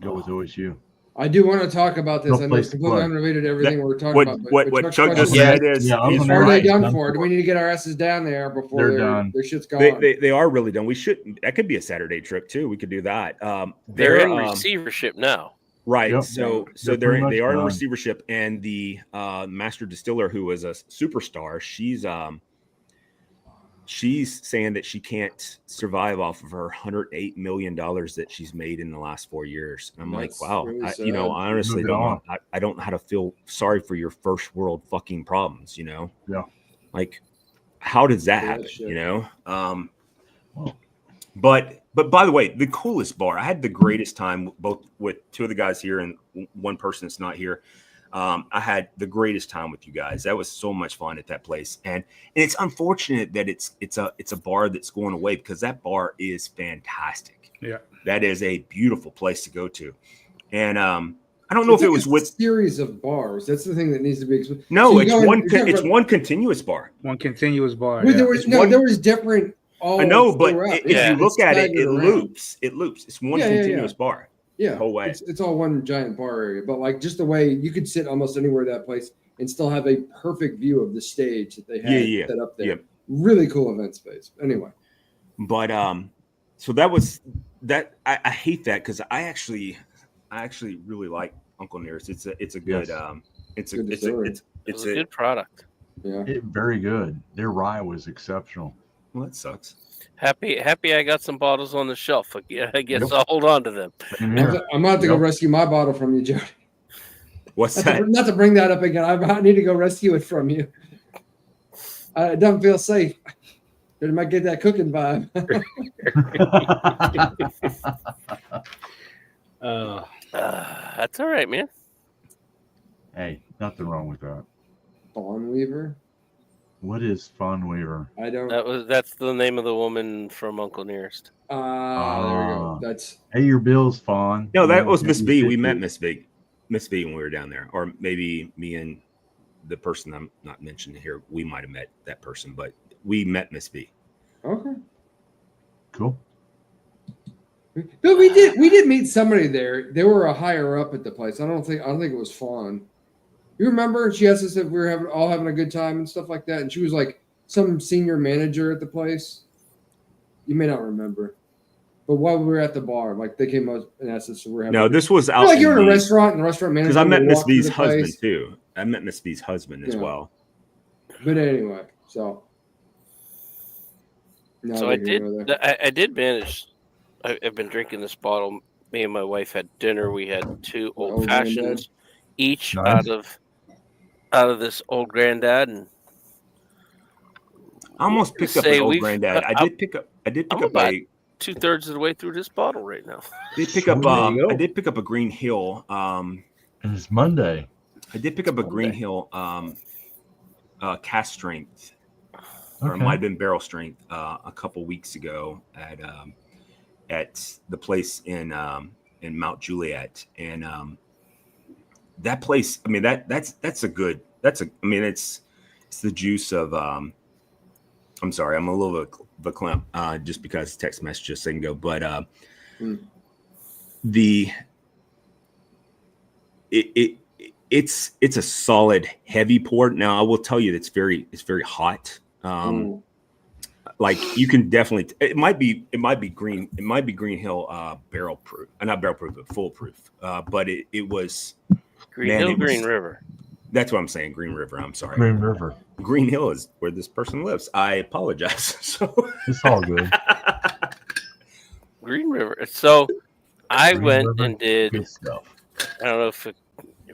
Go with OSU. I do want to talk about this. No I know place it's to completely play. unrelated to everything we're talking What about. what Chuck's Chuck just question said is Yeah, I'm is gonna- are they right. done Done for? for. Do we need to get our asses down there before They're done. their shit's gone? They are really done. We should. That could be a Saturday trip too. We could do that. They're in receivership now. Right. Yep. So They're pretty much they are in done. receivership, and the master distiller, who was a superstar, she's saying that she can't survive off of her $108 million that she's made in the last 4 years. And I'm That's like, wow, really I sad. honestly Moving don't on. know. I don't know how to feel sorry for your first world fucking problems. Yeah. Like, how does that Yeah, happen? shit. Well. But by the way, the coolest bar. I had the greatest time both with 2 of the guys here and one person that's not here. I had the greatest time with you guys. That was so much fun at that place, and it's unfortunate that it's a bar that's going away because that bar is fantastic. Yeah. That is a beautiful place to go to, and I don't know if it was with series of bars. That's the thing that needs to be. no, So you it's go in- one you're talking it's about- one continuous bar. One continuous bar. Well, yeah. there was there was different. I know, but throughout. if Yeah. you look at it, staggered it around. loops. It loops. It's one Yeah. continuous bar. Yeah, the whole way. It's all one giant bar area, but like just the way you could sit almost anywhere that place and still have a perfect view of the stage that they had set up there. Yeah. Really cool event space. Anyway, But so that was that. I hate that because I actually really like Uncle Nearest. It's a good Yes. it's a Good it's a distillery. it's a good product. yeah. Very good. Their rye was exceptional. well, that sucks. Happy I got some bottles on the shelf. I guess I'll hold on to them. Same here. I'm about to go Yep. rescue my bottle from you, Jody. What's that? Not to bring that up again. I need to go rescue it from you. It doesn't feel safe. It might get that cooking vibe. That's all right, man. Hey, nothing wrong with that. Fawn Weaver. What is Fawn Weaver? I don't. That's the name of the woman from Uncle Nearest. There we go. That's Hey, your bills, Fawn. No, that Yeah, was Miss V. We 50. met Miss V when we were down there, or maybe me and the person I'm not mentioning here. We might have met that person, but we met Miss V. okay. Cool. But we did meet somebody there. They were a higher up at the place. I don't think it was Fawn. You remember? She asked us if we were all having a good time and stuff like that, and she was like some senior manager at the place. You may not remember, but while we were at the bar, like they came up and asked us if we were having. No, this was out. Like you're in a restaurant, and the restaurant manager. Because I met will Miss walk through B's the husband place. too. I met Miss B's husband as Yeah. well. But anyway, so. Now So we I can did. go there. I did manage. I've been drinking this bottle. Me and my wife had dinner. We had 2 Old old fashions each Nice. out of this old granddad, and I almost picked up Say an old we've- granddad. I did pick up I'm a. about 2/3 of the way through this bottle right now. Did pick up. There you go. I did pick up a Green Hill. And it's Monday. I did pick up a Green Hill cast strength, or it Okay. might have been barrel strength a couple weeks ago at the place in Mount Juliet, and that place. I mean that's a good. I mean it's the juice of. I'm sorry, I'm a little bit verklempt just because text message just didn't go, but it's a solid heavy pour. Now I will tell you it's very hot. Like you can definitely it might be Green Hill barrel proof, not barrel proof, but foolproof. But it was Green Man, Hill, it was- Green River. that's what I'm saying. Green River. I'm sorry. Green River. Green Hill is where this person lives. I apologize. So It's all good. Green River. So I Green went River, and did. Good stuff. I don't know if a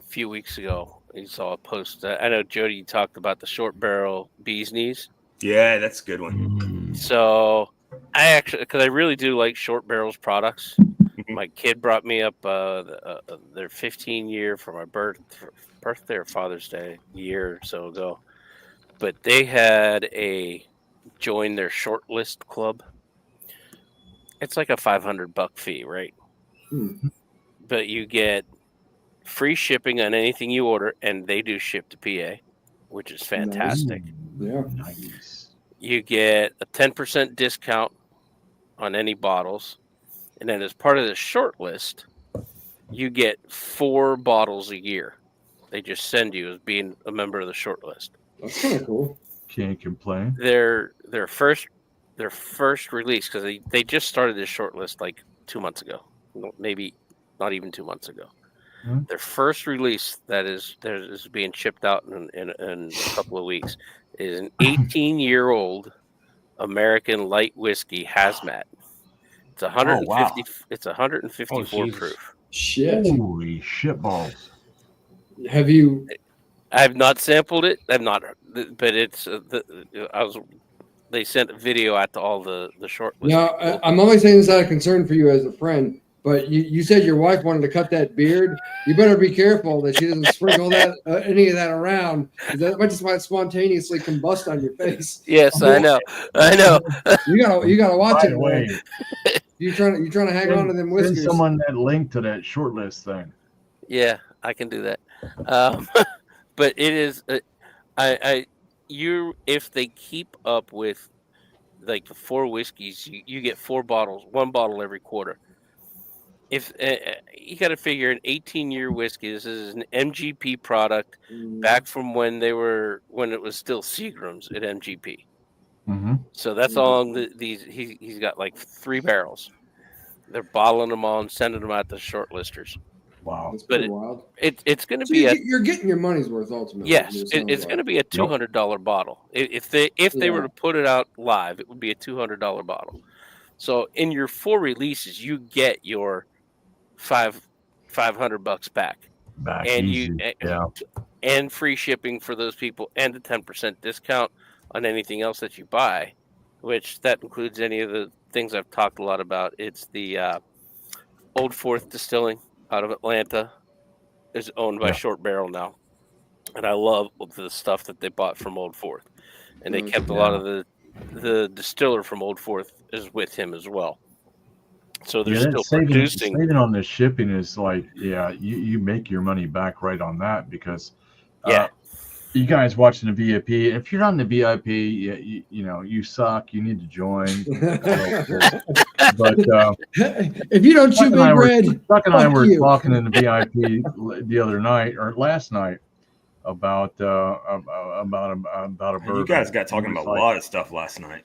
few weeks ago you saw a post. I know Jody talked about the short barrel bee's knees. yeah, that's a good one. Mm. So I actually, because I really do like short barrels products. My kid brought me up their 15-year for my birthday or Father's Day a year or so ago. But they had join their short list club. It's like a $500 fee, right? But you get free shipping on anything you order, and they do ship to PA, which is fantastic. Yeah. Nice. You get a 10% discount on any bottles. And then as part of the short list, you get 4 bottles a year. They just send you as being a member of the short list. That's kind of cool. Can't complain. Their first release, because they just started this short list like 2 months ago, maybe not even 2 months ago. Hmm. Their first release that is being shipped out in a couple of weeks is an 18-year-old American light whiskey hazmat. It's 150. wow. It's 154 Jesus. proof. Shit. Holy shit balls. Have you? I have not sampled it. I've not, but it's They sent a video out to all the short list. Now, people. I'm only saying this out of concern for you as a friend, but you said your wife wanted to cut that beard. You better be careful that she doesn't sprinkle that any of that around, because that might just spontaneously combust on your face. Yes, I know. I know. You gotta watch By it. the way, Man. You trying to hang on to them send whiskers? someone that link to that short list thing. Yeah, I can do that. But it is, if they keep up with like the 4 whiskeys, you get 4 bottles, 1 bottle every quarter. If you got to figure an 18-year whiskey, this is an MGP product back from when it was still Seagrams at MGP. Mm-hmm. So that's all he's got like 3 barrels. They're bottling them all and sending them out to short listers. Wow. That's but pretty wild. It's going to So be you're getting your money's worth ultimately. yes, it sounds it's like. going to be a $200 bottle. If they were Yeah. to put it out live, it would be a $200 bottle. So in your 4 releases, you get your $500 back, Back and easy. and free shipping for those people, and the 10% discount on anything else that you buy, which that includes any of the things I've talked a lot about. It's the Old Fourth Distilling out of Atlanta is owned by Short Barrel now, and I love the stuff that they bought from Old Fourth, and they kept a lot of the distiller from Old Fourth is with him as well. So they're still producing. Saving on the shipping is like, you make your money back right on that, because you guys watching the VIP. If you're not in the VIP, you know, you suck. You need to join. But if you don't chew big red, Chuck and I fuck were you. talking in the VIP the other night or last night about a bourbon. You guys got talking It was about a lot of stuff last night.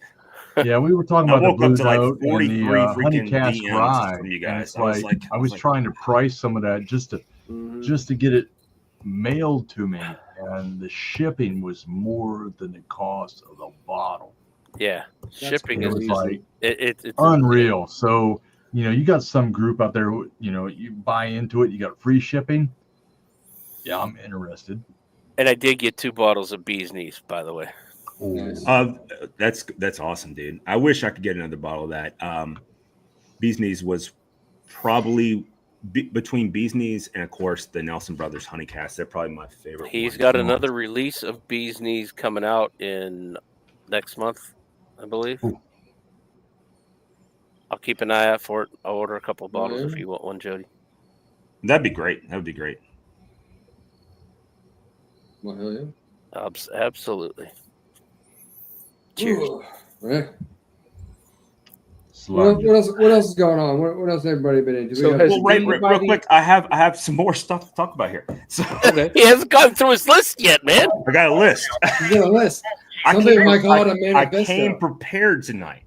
Yeah, we were talking I about the woke Blue up to like Note and 43 the Honey freaking Cask DMs Rye, from you and guys. it's like I was trying to price some of that just to get it mailed to me, and the shipping was more than the cost of the bottle. Yeah, shipping It was is like it's unreal. So you know, you got some group out there, you know, you buy into it, you got free shipping. Yeah, I'm interested. And I did get 2 bottles of Bee's Knees, by the way. Nice. That's awesome, dude. I wish I could get another bottle of that. Bee's Knees was probably between Bee's Knees and of course the Nelson Brothers Honey Cask. They're probably my favorite. He's ones. got another release of Bee's Knees coming out in next month, I believe. Ooh. I'll keep an eye out for it. I'll order a couple of bottles yeah. if you want one, Jody. That'd be great. That would be great. Well, hell yeah. Absolutely. Cheers. Ooh. Yeah. Slug. What else is going on? What else has everybody been into? So We got- has- Well, real anybody- quick, I have some more stuff to talk about here. So Okay. He hasn't gone through his list yet, man. I got a list. you got a list. I Some people came- might call it a I manifesto. came prepared tonight.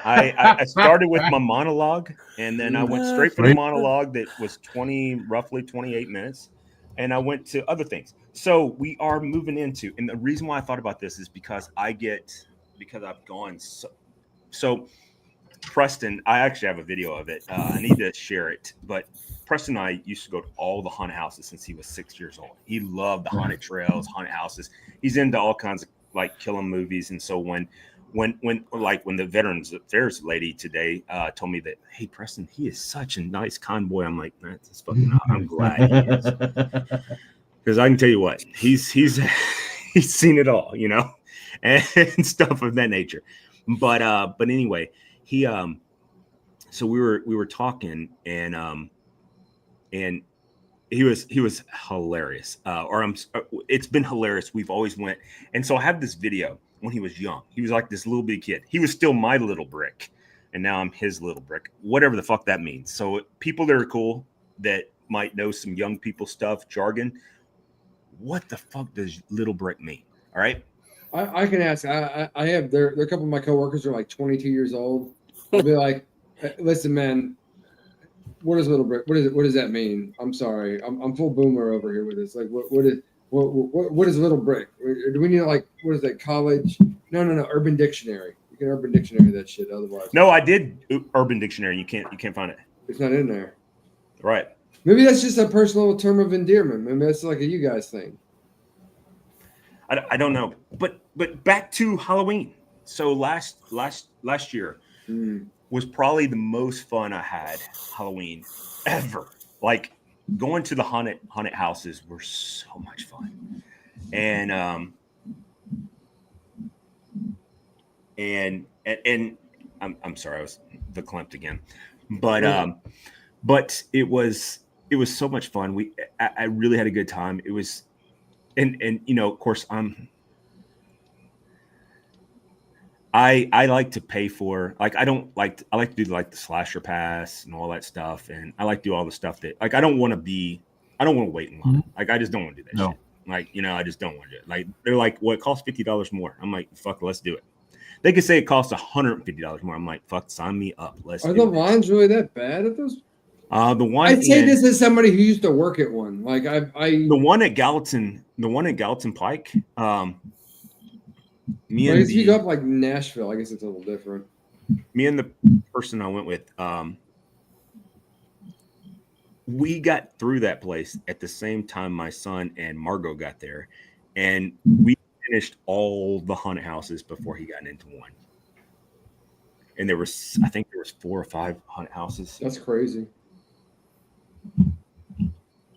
I started with my monologue, and then I went straight from the monologue that was roughly 28 minutes, and I went to other things. So we are moving into, and the reason why I thought about this is because I've gone so Preston, I actually have a video of it. I need to share it, but Preston and I used to go to all the haunted houses since he was 6 years old. He loved the haunted trails, haunted houses. He's into all kinds of like killing movies, and so when the Veterans Affairs lady today told me that, hey Preston, he is such a nice kind boy. I'm like, that's fucking. I'm glad he is, because I can tell you what, he's seen it all, you know, and stuff of that nature. But anyway, he so we were talking, and he was hilarious. It's been hilarious. We've always went, and so I have this video when he was young. He was like this little bitty kid. He was still my little brick, and now I'm his little brick. Whatever the fuck that means. So people that are cool that might know some young people stuff, jargon. What the fuck does little brick mean? All right. I can ask. I have there. A couple of my coworkers are like 22 years old. I'll be like, listen, man. What is little brick? What is it? What does that mean? I'm sorry. I'm full boomer over here with this. Like, what is little brick? Do we need like what is that? College? No. Urban Dictionary. You can Urban Dictionary that shit. Otherwise, No, I did Urban Dictionary. You can't find it. it's not in there. Right. Maybe that's just a personal term of endearment. Maybe that's like a you guys thing. I don't know. But back to Halloween. So last year was probably the most fun I had Halloween ever. Like going to the haunted houses were so much fun. And I'm sorry, I was verklempt again. But it was so much fun. I really had a good time. It was and you know, of course, I like to pay for, like, I like to do like the slasher pass and all that stuff, and I like to do all the stuff that, like, I don't want to wait in line. Like, I just don't want to do that shit. Like, you know, I just don't want to do it. Like, they're like, well, it costs $50 more. I'm like, fuck, let's do it. They could say it costs $150 more. I'm like, fuck, sign me up. Are the lines really that bad at those? The one I'd say this is somebody who used to work at one. Like the one at Gallatin Pike. If you go up like Nashville, I guess it's a little different. Me and the person I went with, we got through that place at the same time my son and Margot got there, and we finished all the haunted houses before he got into one. And I think there was 4 or 5 haunted houses. That's crazy.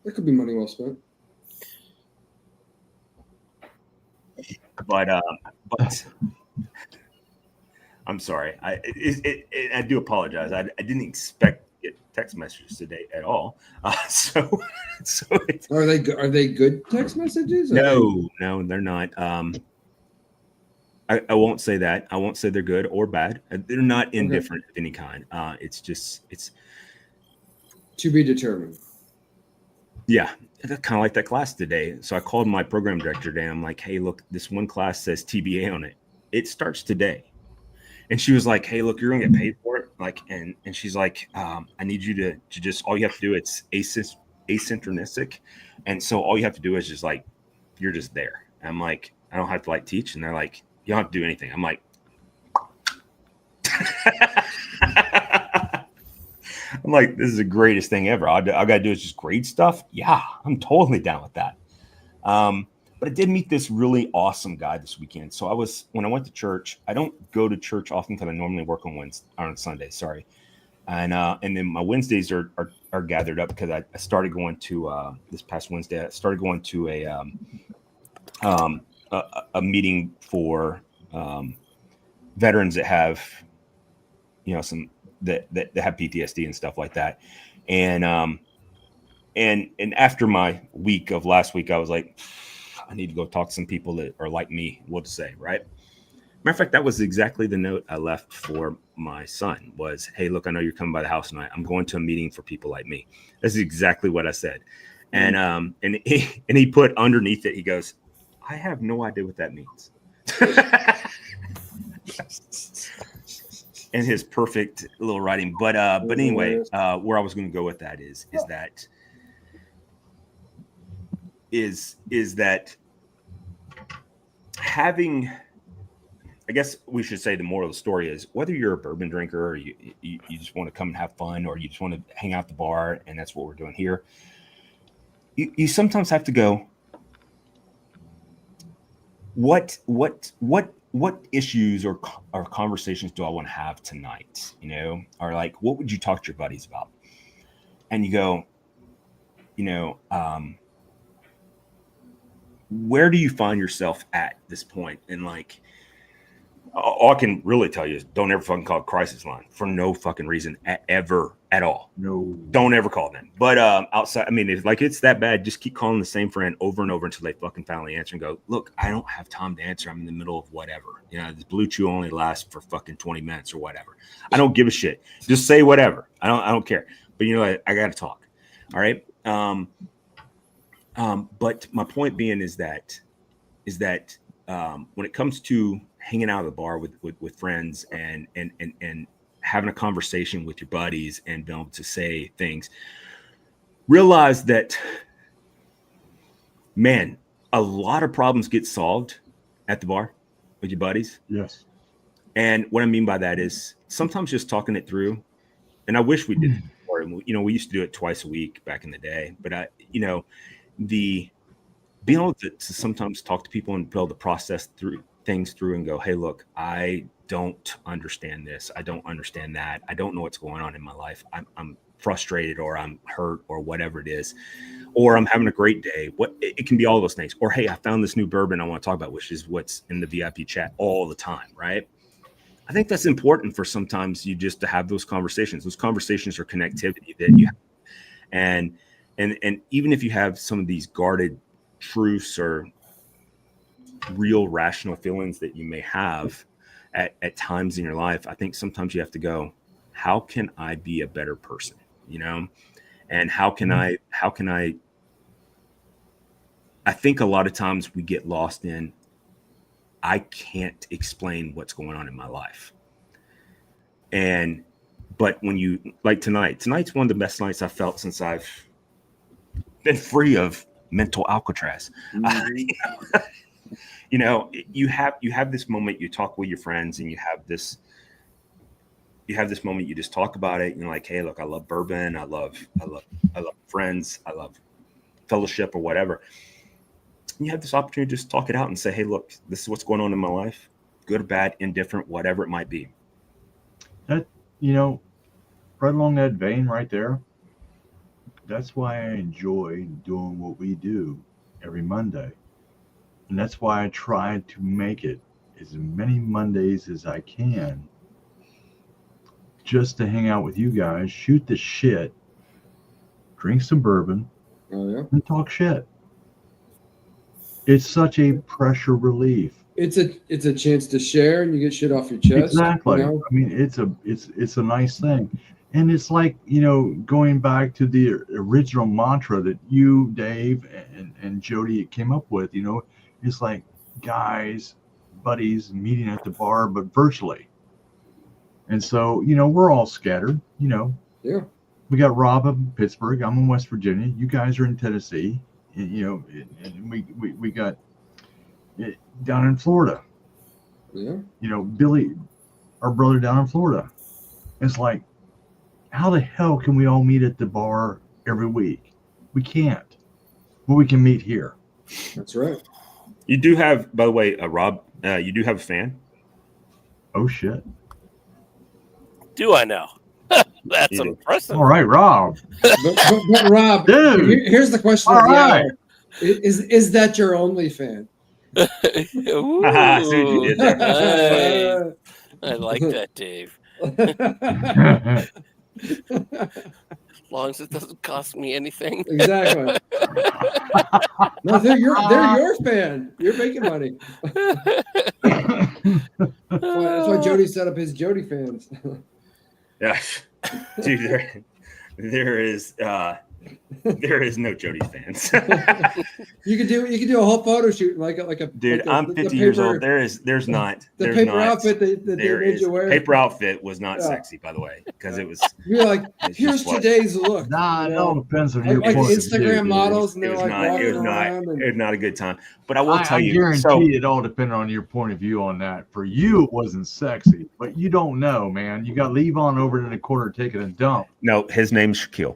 That could be money well spent. But I'm sorry. I do apologize. I didn't expect it text messages today at all. So it's, Are they good text messages? no, they're not. I won't say that. I won't say they're good or bad. They're not indifferent of any kind. It's to be determined. Yeah, kind of like that class today. So I called my program director today. I'm like, hey, look, this one class says TBA on it. It starts today. And she was like, hey, look, you're gonna get paid for it. Like, and she's like, I need you to just, all you have to do, it's asynchronistic. And so all you have to do is just like, you're just there. And I'm like, I don't have to like teach. And they're like, you don't have to do anything. I'm like, this is the greatest thing ever. All I got to do is just grade stuff. Yeah, I'm totally down with that. But I did meet this really awesome guy this weekend. So when I went to church, I don't go to church often because I normally work on Sunday. Sorry. And then my Wednesdays are gathered up because I started going to this past Wednesday. I started going to a meeting for veterans that have, some that have PTSD and stuff like that. And after my week of last week, I was like, I need to go talk to some people that are like me, what to say, right? Matter of fact, that was exactly the note I left for my son was, hey, look, I know you're coming by the house tonight. I'm going to a meeting for people like me. That's exactly what I said. And he put underneath it, he goes, I have no idea what that means. And his perfect little writing. But anyway, where I was going to go with that is that having, I guess we should say the moral of the story is whether you're a bourbon drinker or you just want to come and have fun or you just want to hang out at the bar, and that's what we're doing here. You sometimes have to go, what issues or conversations do I want to have tonight? Or like, what would you talk to your buddies about? And you go, where do you find yourself at this point? And like, all I can really tell you is don't ever fucking call a crisis line for no fucking reason ever at all. No, don't ever call them. But outside, I mean, if it's that bad, just keep calling the same friend over and over until they fucking finally answer and go, look, I don't have time to answer. I'm in the middle of whatever. This Blue Chew only lasts for fucking 20 minutes or whatever. I don't give a shit. Just say whatever. I don't care. But I got to talk. All right. But my point being is that when it comes to hanging out at the bar with friends and having a conversation with your buddies and being able to say things, realize that, man, a lot of problems get solved at the bar with your buddies. Yes. And what I mean by that is sometimes just talking it through. And I wish we did it before. We used to do it twice a week back in the day, but being able to sometimes talk to people and be able to process things through and go, hey, look, I don't understand this. I don't understand that. I don't know what's going on in my life. I'm frustrated or I'm hurt or whatever it is, or I'm having a great day. It can be all those things. Or, hey, I found this new bourbon I want to talk about, which is what's in the VIP chat all the time, right? I think that's important for sometimes you just to have those conversations. Those conversations are connectivity that you have. And even if you have some of these guarded truths or real rational feelings that you may have at times in your life, I think sometimes you have to go, how can I be a better person? And how can I think a lot of times we get lost in, I can't explain what's going on in my life. But when you, like tonight's one of the best nights I've felt since I've been free of mental Alcatraz. Mm-hmm. You have this moment, you talk with your friends and you have this moment, you just talk about it. You're like, hey, look, I love bourbon. I love friends. I love fellowship or whatever. And you have this opportunity to just talk it out and say, hey, look, this is what's going on in my life, good or bad, indifferent, whatever it might be. That, right along that vein right there, that's why I enjoy doing what we do every Monday. And that's why I try to make it as many Mondays as I can just to hang out with you guys, shoot the shit, drink some bourbon, Oh yeah. and talk shit. It's such a pressure relief. It's a chance to share and you get shit off your chest. Exactly. You know? I mean, it's a nice thing. And it's like, going back to the original mantra that you, Dave, and Jody came up with, it's like guys, buddies meeting at the bar, but virtually. And so, we're all scattered, Yeah. We got Rob in Pittsburgh. I'm in West Virginia. You guys are in Tennessee. And, and we got it down in Florida. Yeah. Billy, our brother down in Florida. It's like, how the hell can we all meet at the bar every week? We can't. But we can meet here. That's right. You do have, by the way, Rob, you do have a fan? Oh, shit. Do I now? That's You do. impressive. All right, Rob. But Rob, Dude. here's the question All of the right. hour. Is that your only fan? I see what you did there. Nice. I like that, Dave. As long as it doesn't cost me anything. Exactly. No, they're your fan. You're making money. That's why Jody set up his Jody fans. Yeah, dude, there is no Jody fans. You could do a whole photo shoot like a Dude, like I'm 50 years old. There's not. the There's paper not. outfit that they There made is. you wear. Paper outfit was not Yeah. sexy, by the way, because it was. You're like, It's here's just what- today's look. Nah, you it know? all depends on your Like point of Instagram view, dude. models, and It they're was like not. It walking was not. around. It was not a good time. But I will tell I you. guarantee So it all depended on your point of view on that. For you, it wasn't sexy, but you don't know, man. You got Levon over in the corner taking a dump. no, his name's Shaquille.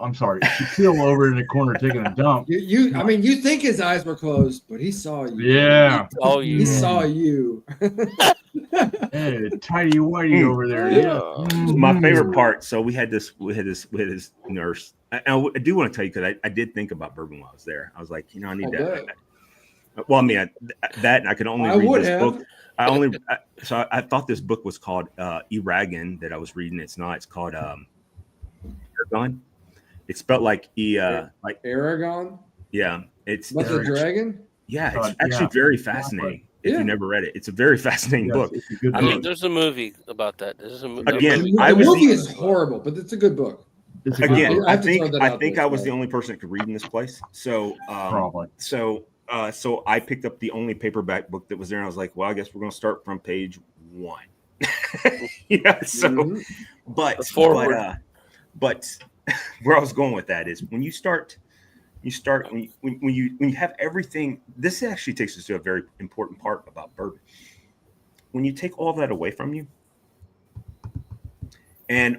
I'm sorry. Shaquille over in the corner taking a dump. I mean, you think his eyes were closed, but he saw you. Yeah. Oh, He you. saw you. Hey, tidy whitey over there. Yeah. My favorite part. So we had this nurse. I do want to tell you because I did think about bourbon while I was there. I was like, I need I to. bet. Well, I mean, that and I could only I read would this have. book. So I thought this book was called Eragon that I was reading. It's not. It's called Eragon. It's spelled like like Aragon? yeah. It's What's a dragon? yeah. It's Yeah. actually very fascinating. If Yeah. you never read it, it's a very fascinating Yes, book. it's a good I book. mean, There's a movie about that. There's a Again, movie. I The was movie the- is horrible, but it's a good book. It's a good Again, book. I I have to throw think that I out think there, I was so. the only person that could read in this place. So Probably. so I picked up the only paperback book that was there, and I was like, well, I guess we're gonna start from page 1. Yeah. So, Mhm. but Forward. but where I was going with that is when you start when you have everything. This actually takes us to a very important part about bourbon. When you take all that away from you,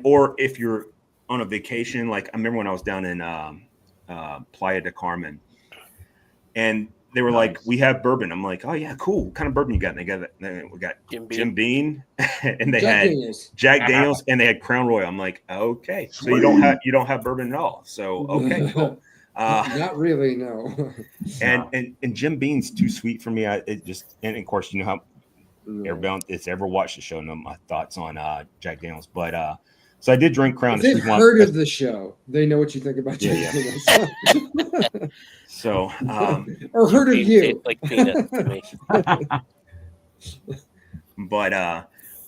or if you're on a vacation, like I remember when I was down in Playa del Carmen, and they were like, "We have bourbon." I'm like, "Oh yeah, cool. What kind of bourbon you got?" And we got Jim Beam, and they Jack had Daniels. Jack Daniels, and they had Crown Royal. I'm like, "Okay, so you don't have bourbon at all." So okay, cool. Not really, no. And Jim Beam's too sweet for me. And of course, you know how everyone that's ever watched the show know my thoughts on Jack Daniels. But so I did drink Crown. If they've heard of the show, they know what you think about Jack Yeah, Daniels. So Or heard of Tastes you. like peanuts to me.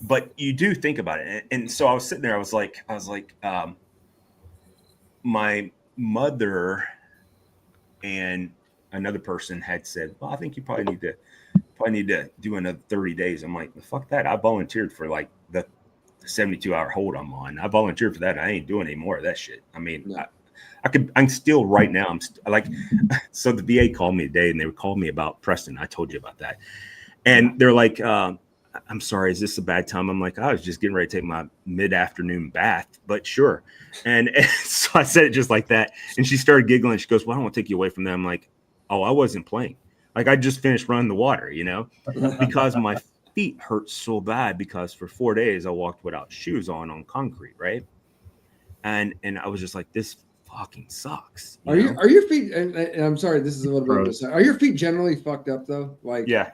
but you do think about it, and so I was sitting there. I was like, my mother and another person had said, "Well, I think you probably need to do another 30 days." I'm like, fuck that. I volunteered for like the 72-hour hold I'm on. I volunteered for that. I ain't doing any more of that shit. I mean, No. I'm still right now. So the VA called me today and they called me about Preston. I told you about that. And they're like, I'm sorry, is this a bad time? I'm like, I was just getting ready to take my mid-afternoon bath, but sure. And so I said it just like that. And she started giggling. She goes, well, I don't want to take you away from them. I'm like, oh, I wasn't playing. Like I just finished running the water, because my feet hurt so bad because for 4 days I walked without shoes on concrete. Right. And I was just like, this fucking sucks. Are your feet? And I'm sorry, this is a little bit of a side. Are your feet generally fucked up though? Like Yeah.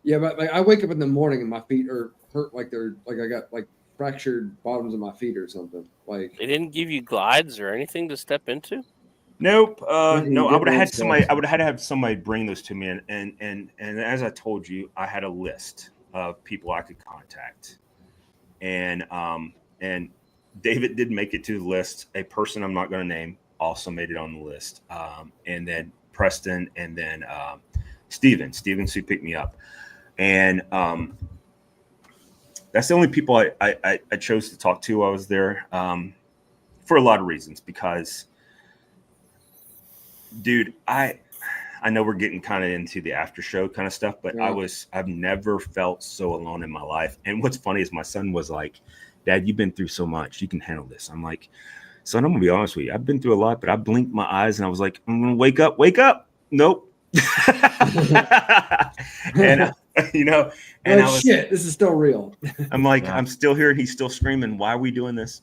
Yeah, but like I wake up in the morning and my feet are hurt like they're like I got like fractured bottoms of my feet or something. Like They didn't give you glides or anything to step into? Nope. Looking No, to I get would have had one somebody. stuff. I would have had to have somebody bring those to me, and as I told you, I had a list of people I could contact, and David did make it to the list. A person I'm not going to name also made it on the list, and then Preston, and then Stevens who picked me up, and that's the only people I chose to talk to. I was there for a lot of reasons because. Dude, I know we're getting kind of into the after show kind of stuff, but Yeah. I've never felt so alone in my life. And what's funny is my son was like, Dad, you've been through so much. You can handle this. I'm like, son, I'm gonna be honest with you. I've been through a lot, but I blinked my eyes and I was like, I'm gonna wake up. Nope. And and oh I was shit, this is still real. I'm like, Yeah. I'm still here, and he's still screaming. Why are we doing this?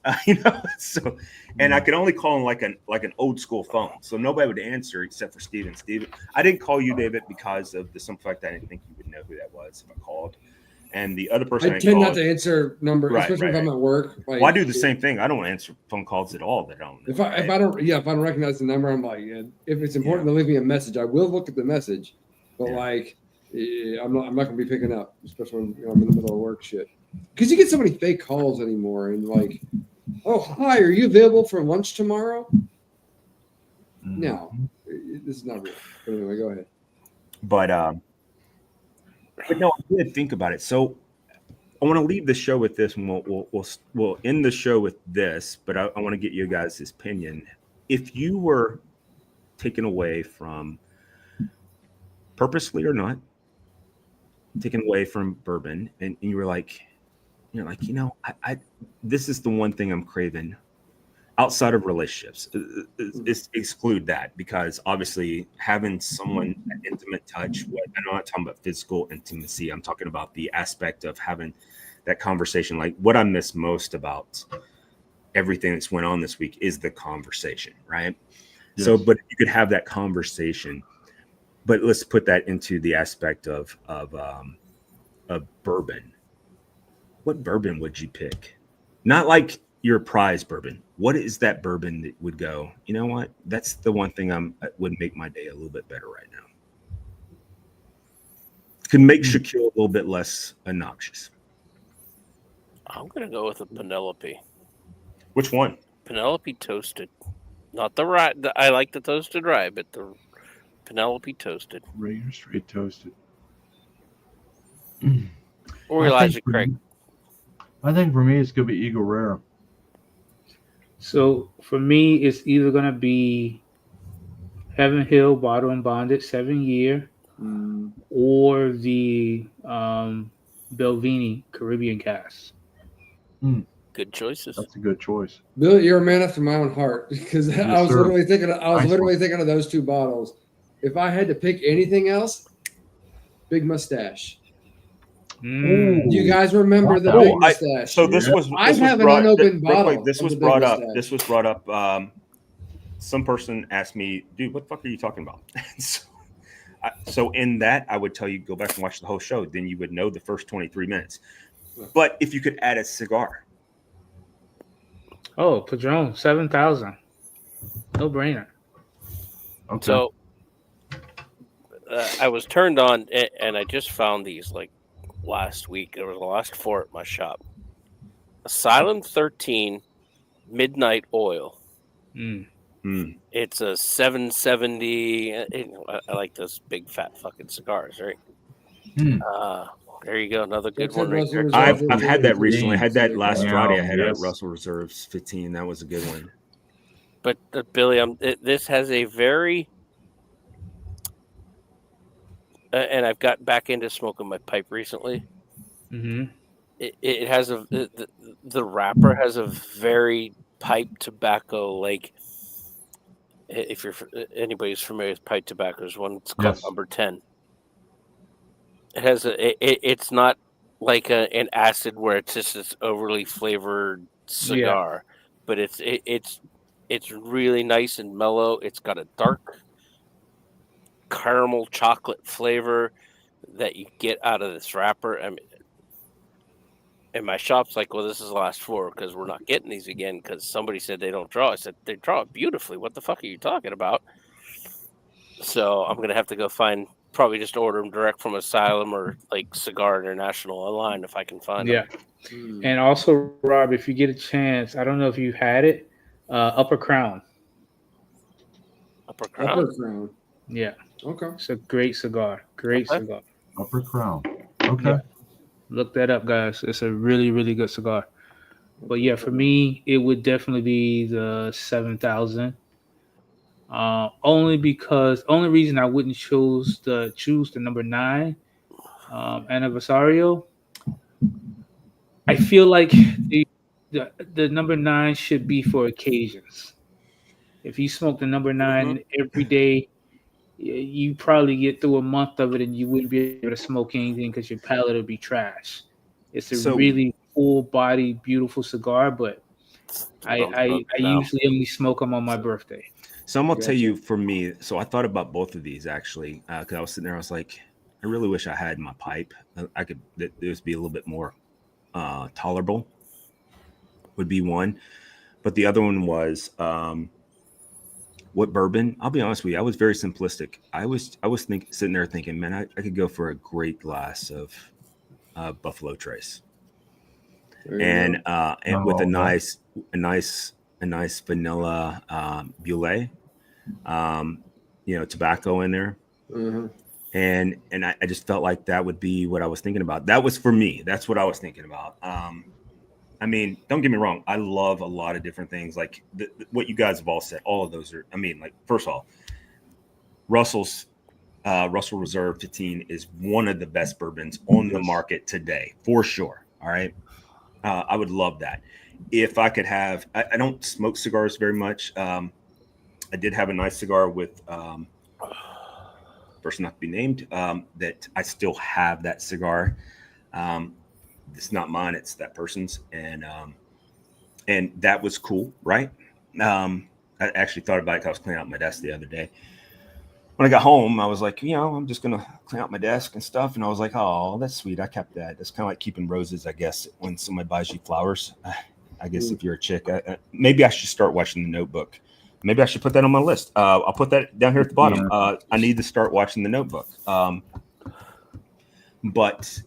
So, and I could only call him like an old school phone, so nobody would answer except for Steven. Steven, I didn't call you, David, because of the simple fact that I didn't think you would know who that was if I called. And the other person I tend not to answer number, Right, especially if I'm at work. Like, well, I do the same thing. I don't answer phone calls at all. That I don't. If I don't recognize the number, I'm like, yeah, if it's important to leave me a message, I will look at the message. But I'm not gonna be picking up, especially when I'm in the middle of work shit. Because you get so many fake calls anymore, and like, oh hi, are you available for lunch tomorrow? No, this is not real. But anyway, go ahead. But no, I did think about it. So I want to leave the show with this, and we'll end the show with this. But I want to get you guys' opinion. If you were taken away from, purposely or not, taken away from bourbon, and you were like, I this is the one thing I'm craving outside of relationships. Exclude that, because obviously having someone an intimate touch with, I'm not talking about physical intimacy. I'm talking about the aspect of having that conversation. Like, what I miss most about everything that's went on this week is the conversation, right? Yes. So, but you could have that conversation, but let's put that into the aspect of bourbon. What bourbon would you pick? Not like your prize bourbon. What is that bourbon that would go, you know what? That's the one thing would make my day a little bit better right now. Could make Shaquille a little bit less obnoxious. I'm going to go with a Penelope. Which one? Penelope toasted. Not the rye. I like the toasted rye, but the Penelope toasted. Regular straight toasted. Or Elijah Craig. I think for me, it's going to be Eagle Rare. So for me, it's either going to be Heaven Hill Bottle and Bonded 7-year or the Belvini Caribbean Cask. Good choices. That's a good choice. Bill, you're a man after my own heart, because Yes, I was sir. literally thinking. I was Nice literally one. thinking of those two bottles. If I had to pick anything else, Big Mustache. Mm. Do you guys remember the Oh, Big Mustache? I have an unopened bottle. This was brought up. Some person asked me, dude, what the fuck are you talking about? So in that, I would tell you, go back and watch the whole show. Then you would know the first 23 minutes. But if you could add a cigar. Oh, Padron, 7,000. No brainer. Okay. So I was turned on, and I just found these like last week. There was the last 4 at my shop. Asylum 13 Midnight Oil. It's a 770. I like those big fat fucking cigars, right? There you go, another good one right there. I've had that recently. I had that last Wow, Friday. I had yes. a Russell Reserves 15. That was a good one. But Billy, this has a very and I've got back into smoking my pipe recently. It has the wrapper has a very pipe tobacco, like, if anybody's familiar with pipe tobacco, there's one that's called number 10. It has it's not like an acid where it's just this overly flavored cigar, but it's really nice and mellow. It's got a dark caramel chocolate flavor that you get out of this wrapper. I mean, And my shop's like, well, this is the last 4 because we're not getting these again because somebody said they don't draw. I said, they draw it beautifully. What the fuck are you talking about? So I'm going to have to go probably just order them direct from Asylum or like Cigar International online if I can find them. And also, Rob, if you get a chance, I don't know if you had it, Upper Crown. Upper Crown? Upper Crown. Yeah. Okay. It's a great cigar. Great cigar. Upper Crown. Okay. Yeah. Look that up, guys. It's a really, really good cigar. But yeah, for me, it would definitely be the 7,000. Only reason I wouldn't choose the number 9, Anniversario. I feel like the number 9 should be for occasions. If you smoke the number 9 every day, you probably get through a month of it and you wouldn't be able to smoke anything because your palate would be trash. It's a really full body, beautiful cigar, but I usually only smoke them on my birthday. So I'm gonna tell you, for me, so I thought about both of these actually, because I was sitting there, I was like, I really wish I had my pipe. I could, this be a little bit more tolerable. Would be one, but the other one was what bourbon? I'll be honest with you, I was very simplistic. I was sitting there thinking, man, I could go for a great glass of Buffalo Trace, and with a nice vanilla Bulle, tobacco in there. And I just felt like that would be what I was thinking about. That was for me. That's what I was thinking about. I mean, don't get me wrong. I love a lot of different things. Like what you guys have all said. All of those are. I mean, like first of all, Russell Reserve 15 is one of the best bourbons on the market today, for sure. All right, I would love that. If I could have, I don't smoke cigars very much. I did have a nice cigar with person not to be named, that I still have that cigar. It's not mine, it's that person's. And that was cool, right? I actually thought about it 'cause I was cleaning out my desk the other day. When I got home, I was like, I'm just going to clean out my desk and stuff. And I was like, oh, that's sweet. I kept that. It's kind of like keeping roses, I guess, when somebody buys you flowers. I guess if you're a chick, maybe I should start watching The Notebook. Maybe I should put that on my list. I'll put that down here at the bottom. I need to start watching The Notebook. But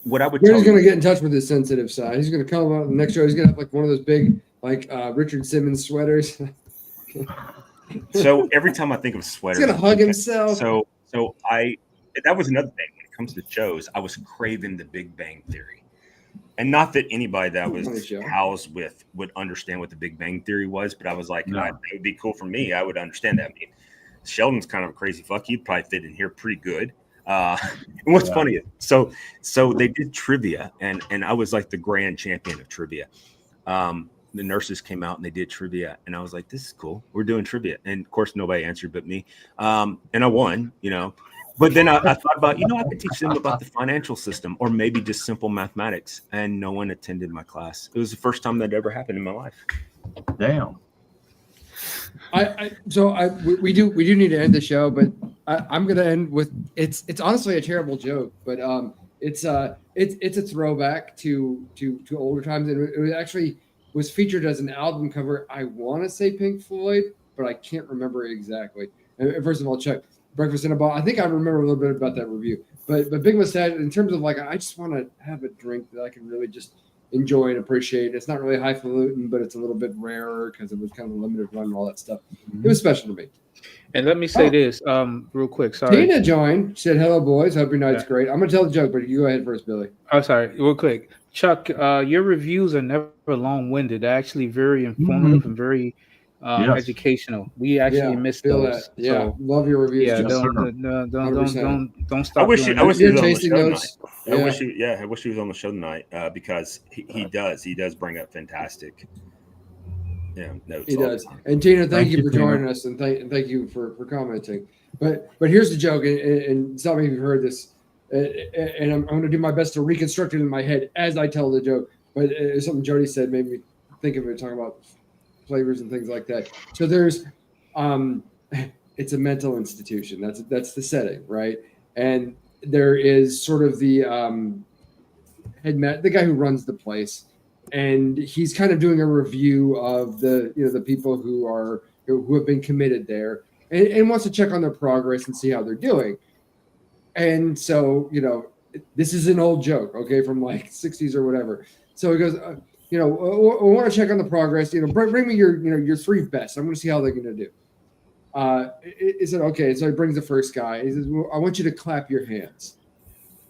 what I would tell you, he's going to get in touch with his sensitive side. He's going to come out the next show. He's going to have like one of those big, like Richard Simmons sweaters. So every time I think of sweaters, he's going to hug himself. So that was another thing when it comes to shows. I was craving The Big Bang Theory. And not that anybody that I was housed with would understand what The Big Bang Theory was, but I was like, it would be cool for me. I would understand that. I mean, Sheldon's kind of a crazy fuck. He'd probably fit in here pretty good. And what's funny, so they did trivia, and I was like the grand champion of trivia. The nurses came out and they did trivia, and I was like, this is cool. We're doing trivia. And of course, nobody answered but me. And I won, But then I thought about, I could teach them about the financial system or maybe just simple mathematics. And no one attended my class. It was the first time that ever happened in my life. Damn. We do need to end the show, but I'm going to end with it's honestly a terrible joke, but it's a throwback to older times, and it actually was featured as an album cover. I want to say Pink Floyd, but I can't remember exactly. And first of all, Chuck. Breakfast in a Bottle. I think I remember a little bit about that review, but Big Mustache, in terms of like, I just want to have a drink that I can really just enjoy and appreciate. It's not really highfalutin, but it's a little bit rarer because it was kind of a limited run and all that stuff. It was special to me. And let me say this real quick. Sorry. Tina joined. She said, hello, boys. Hope your night's great. I'm going to tell the joke, but you go ahead first, Billy. Oh, sorry. Real quick. Chuck, your reviews are never long-winded. They're actually very informative and very educational. We actually missed those. So, love your reviews. Yeah, don't stop. I wish he was on the show tonight. Yeah. I wish he was on the show tonight because he does bring up fantastic notes. He does. And Tina, thank you for joining us, and thank you for commenting. But here's the joke, and some of you have heard this, and I'm going to do my best to reconstruct it in my head as I tell the joke. But something Jody said made me think of it, talking about flavors and things like that. So there's it's a mental institution. That's the setting, right? And there is sort of the the guy who runs the place, and he's kind of doing a review of the people who have been committed there, and wants to check on their progress and see how they're doing. And so, this is an old joke, okay, from like 60s or whatever. So he goes, I want to check on the progress. Bring me your 3 best. I'm going to see how they're going to do. He said, okay. So he brings the first guy. He says, well, I want you to clap your hands.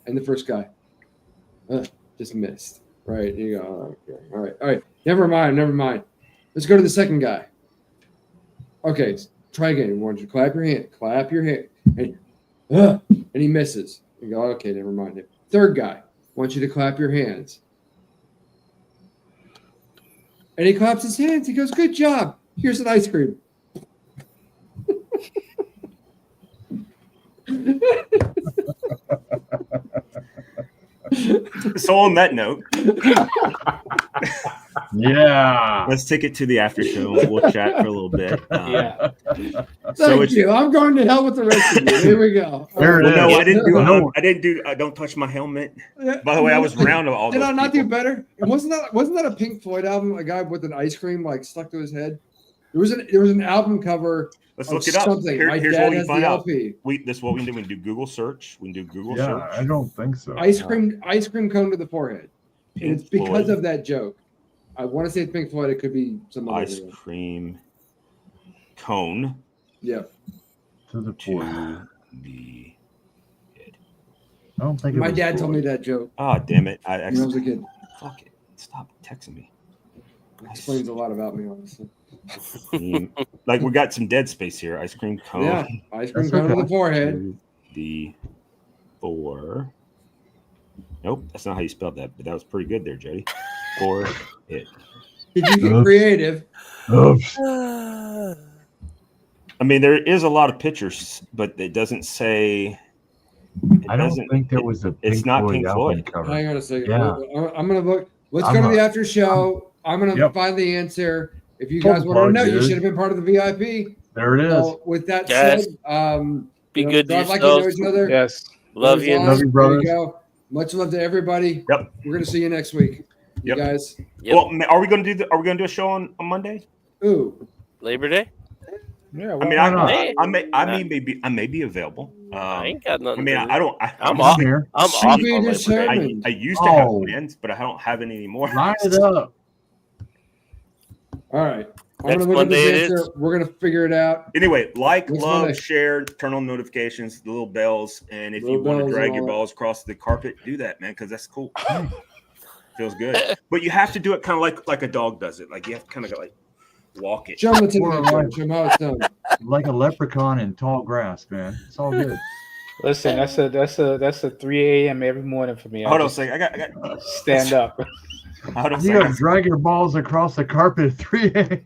And the first guy just missed. Right. You go, oh, okay. All right. Never mind. Let's go to the second guy. Okay. Try again. I want you to clap your hand. And he misses. You go, okay, never mind. Third guy, I want you to clap your hands. And he claps his hands. He goes, good job. Here's an ice cream. So on that note, Yeah. let's take it to the after show. We'll chat for a little bit. Yeah. Thank you. I'm going to hell with the rest of you. Here we go. There it Well, no, is. I didn't do. Don't touch my helmet. By the way, I was round of all. Did those I not do people. better? And wasn't that a Pink Floyd album? A guy with an ice cream like stuck to his head. There was an album cover. Let's of look it up. something. My Here's dad what we has find the out. LP. This is what we can do. We can do Google search. We can do Google Yeah, search. I don't think so. Ice cream cone to the forehead. And Pink it's because Floyd of that joke. I want to say it's Pink Floyd. It could be some other ice one. cream cone Yeah. To the to point. the head. I don't think it My was dad told me Floyd. that joke Oh, damn it! when I was a kid. Fuck it. Stop texting me. It explains a lot about me, honestly. Like we got some dead space here. Ice cream cone. Yeah. Ice cream That's cone to okay. the forehead. To the four. Nope, that's not how you spelled that, but that was pretty good there, Jody. Forehead. Did you get Oops. creative? Oops. I mean, there is a lot of pictures, but it doesn't say. I don't think there was a it's Pink not Floyd Pink album Floyd. cover. Hang on a second. Yeah. I'm going to look. Let's I'm go to a- the after show. I'm going to Yep. find the answer. If you Full guys want to plug, know, you dude. should have been part of the VIP. There it is. So with that Guys, said, Be good to drive like you know yourselves. each other. Yes. Love you. Love Love you, There brothers. you go. Much love to everybody. Yep. We're going to see you next week. You Yep. guys. Yep. Well, are we going to do a show on Monday? Ooh. Labor Day. Yeah. I mean, why not? I may be available. I ain't got I nothing. mean, to I don't. I'm I'm off. I'm here. I'm To off be on Labor Day. determined. I used to have Oh. plans, but I don't have any anymore. Line it up. All right. I'm Next going to look at Monday it this is. answer. We're going to figure it out. Anyway, like, Next love, Monday. share, turn on notifications, the little bells, and if you Little want to bells drag and your all that. balls across the carpet, do that, man, because that's cool. Feels good. But you have to do it kind of like a dog does it. Like you have to kind of like walk it. Show them the We're picture. alive. Show them how it's done. Like a leprechaun in tall grass, man. It's all good. Listen, that's a 3 a.m. every morning for me. Hold on a just second. I got. stand up. Hold on a You got to second. drag your balls across the carpet at 3 a.m.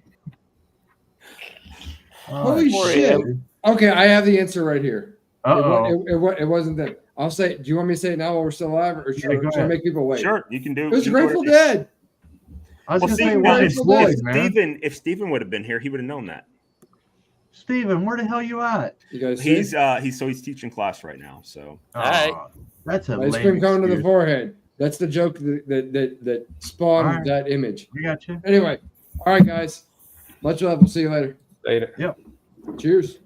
Holy 4 shit. a.m. Okay, I have the answer right here. Uh-oh. It wasn't that. I'll say. Do you want me to say it now while we're still alive, or should, Yeah, go should I ahead. make people wait? Sure, you can do. It was you can do Grateful whatever. Dead. I was Well, going to see, say, now, where's Grateful Floyd, Dead. man? if Steven would have been here, he would have known that. Steven, where the hell you at? You guys see? He's teaching class right now. So right. Aw, that's a Ice lame cream cone to the excuse. forehead. That's the joke that spawned All right. that image. We got you. Anyway, all right, guys. Much love. We'll see you later. Later. Cheers.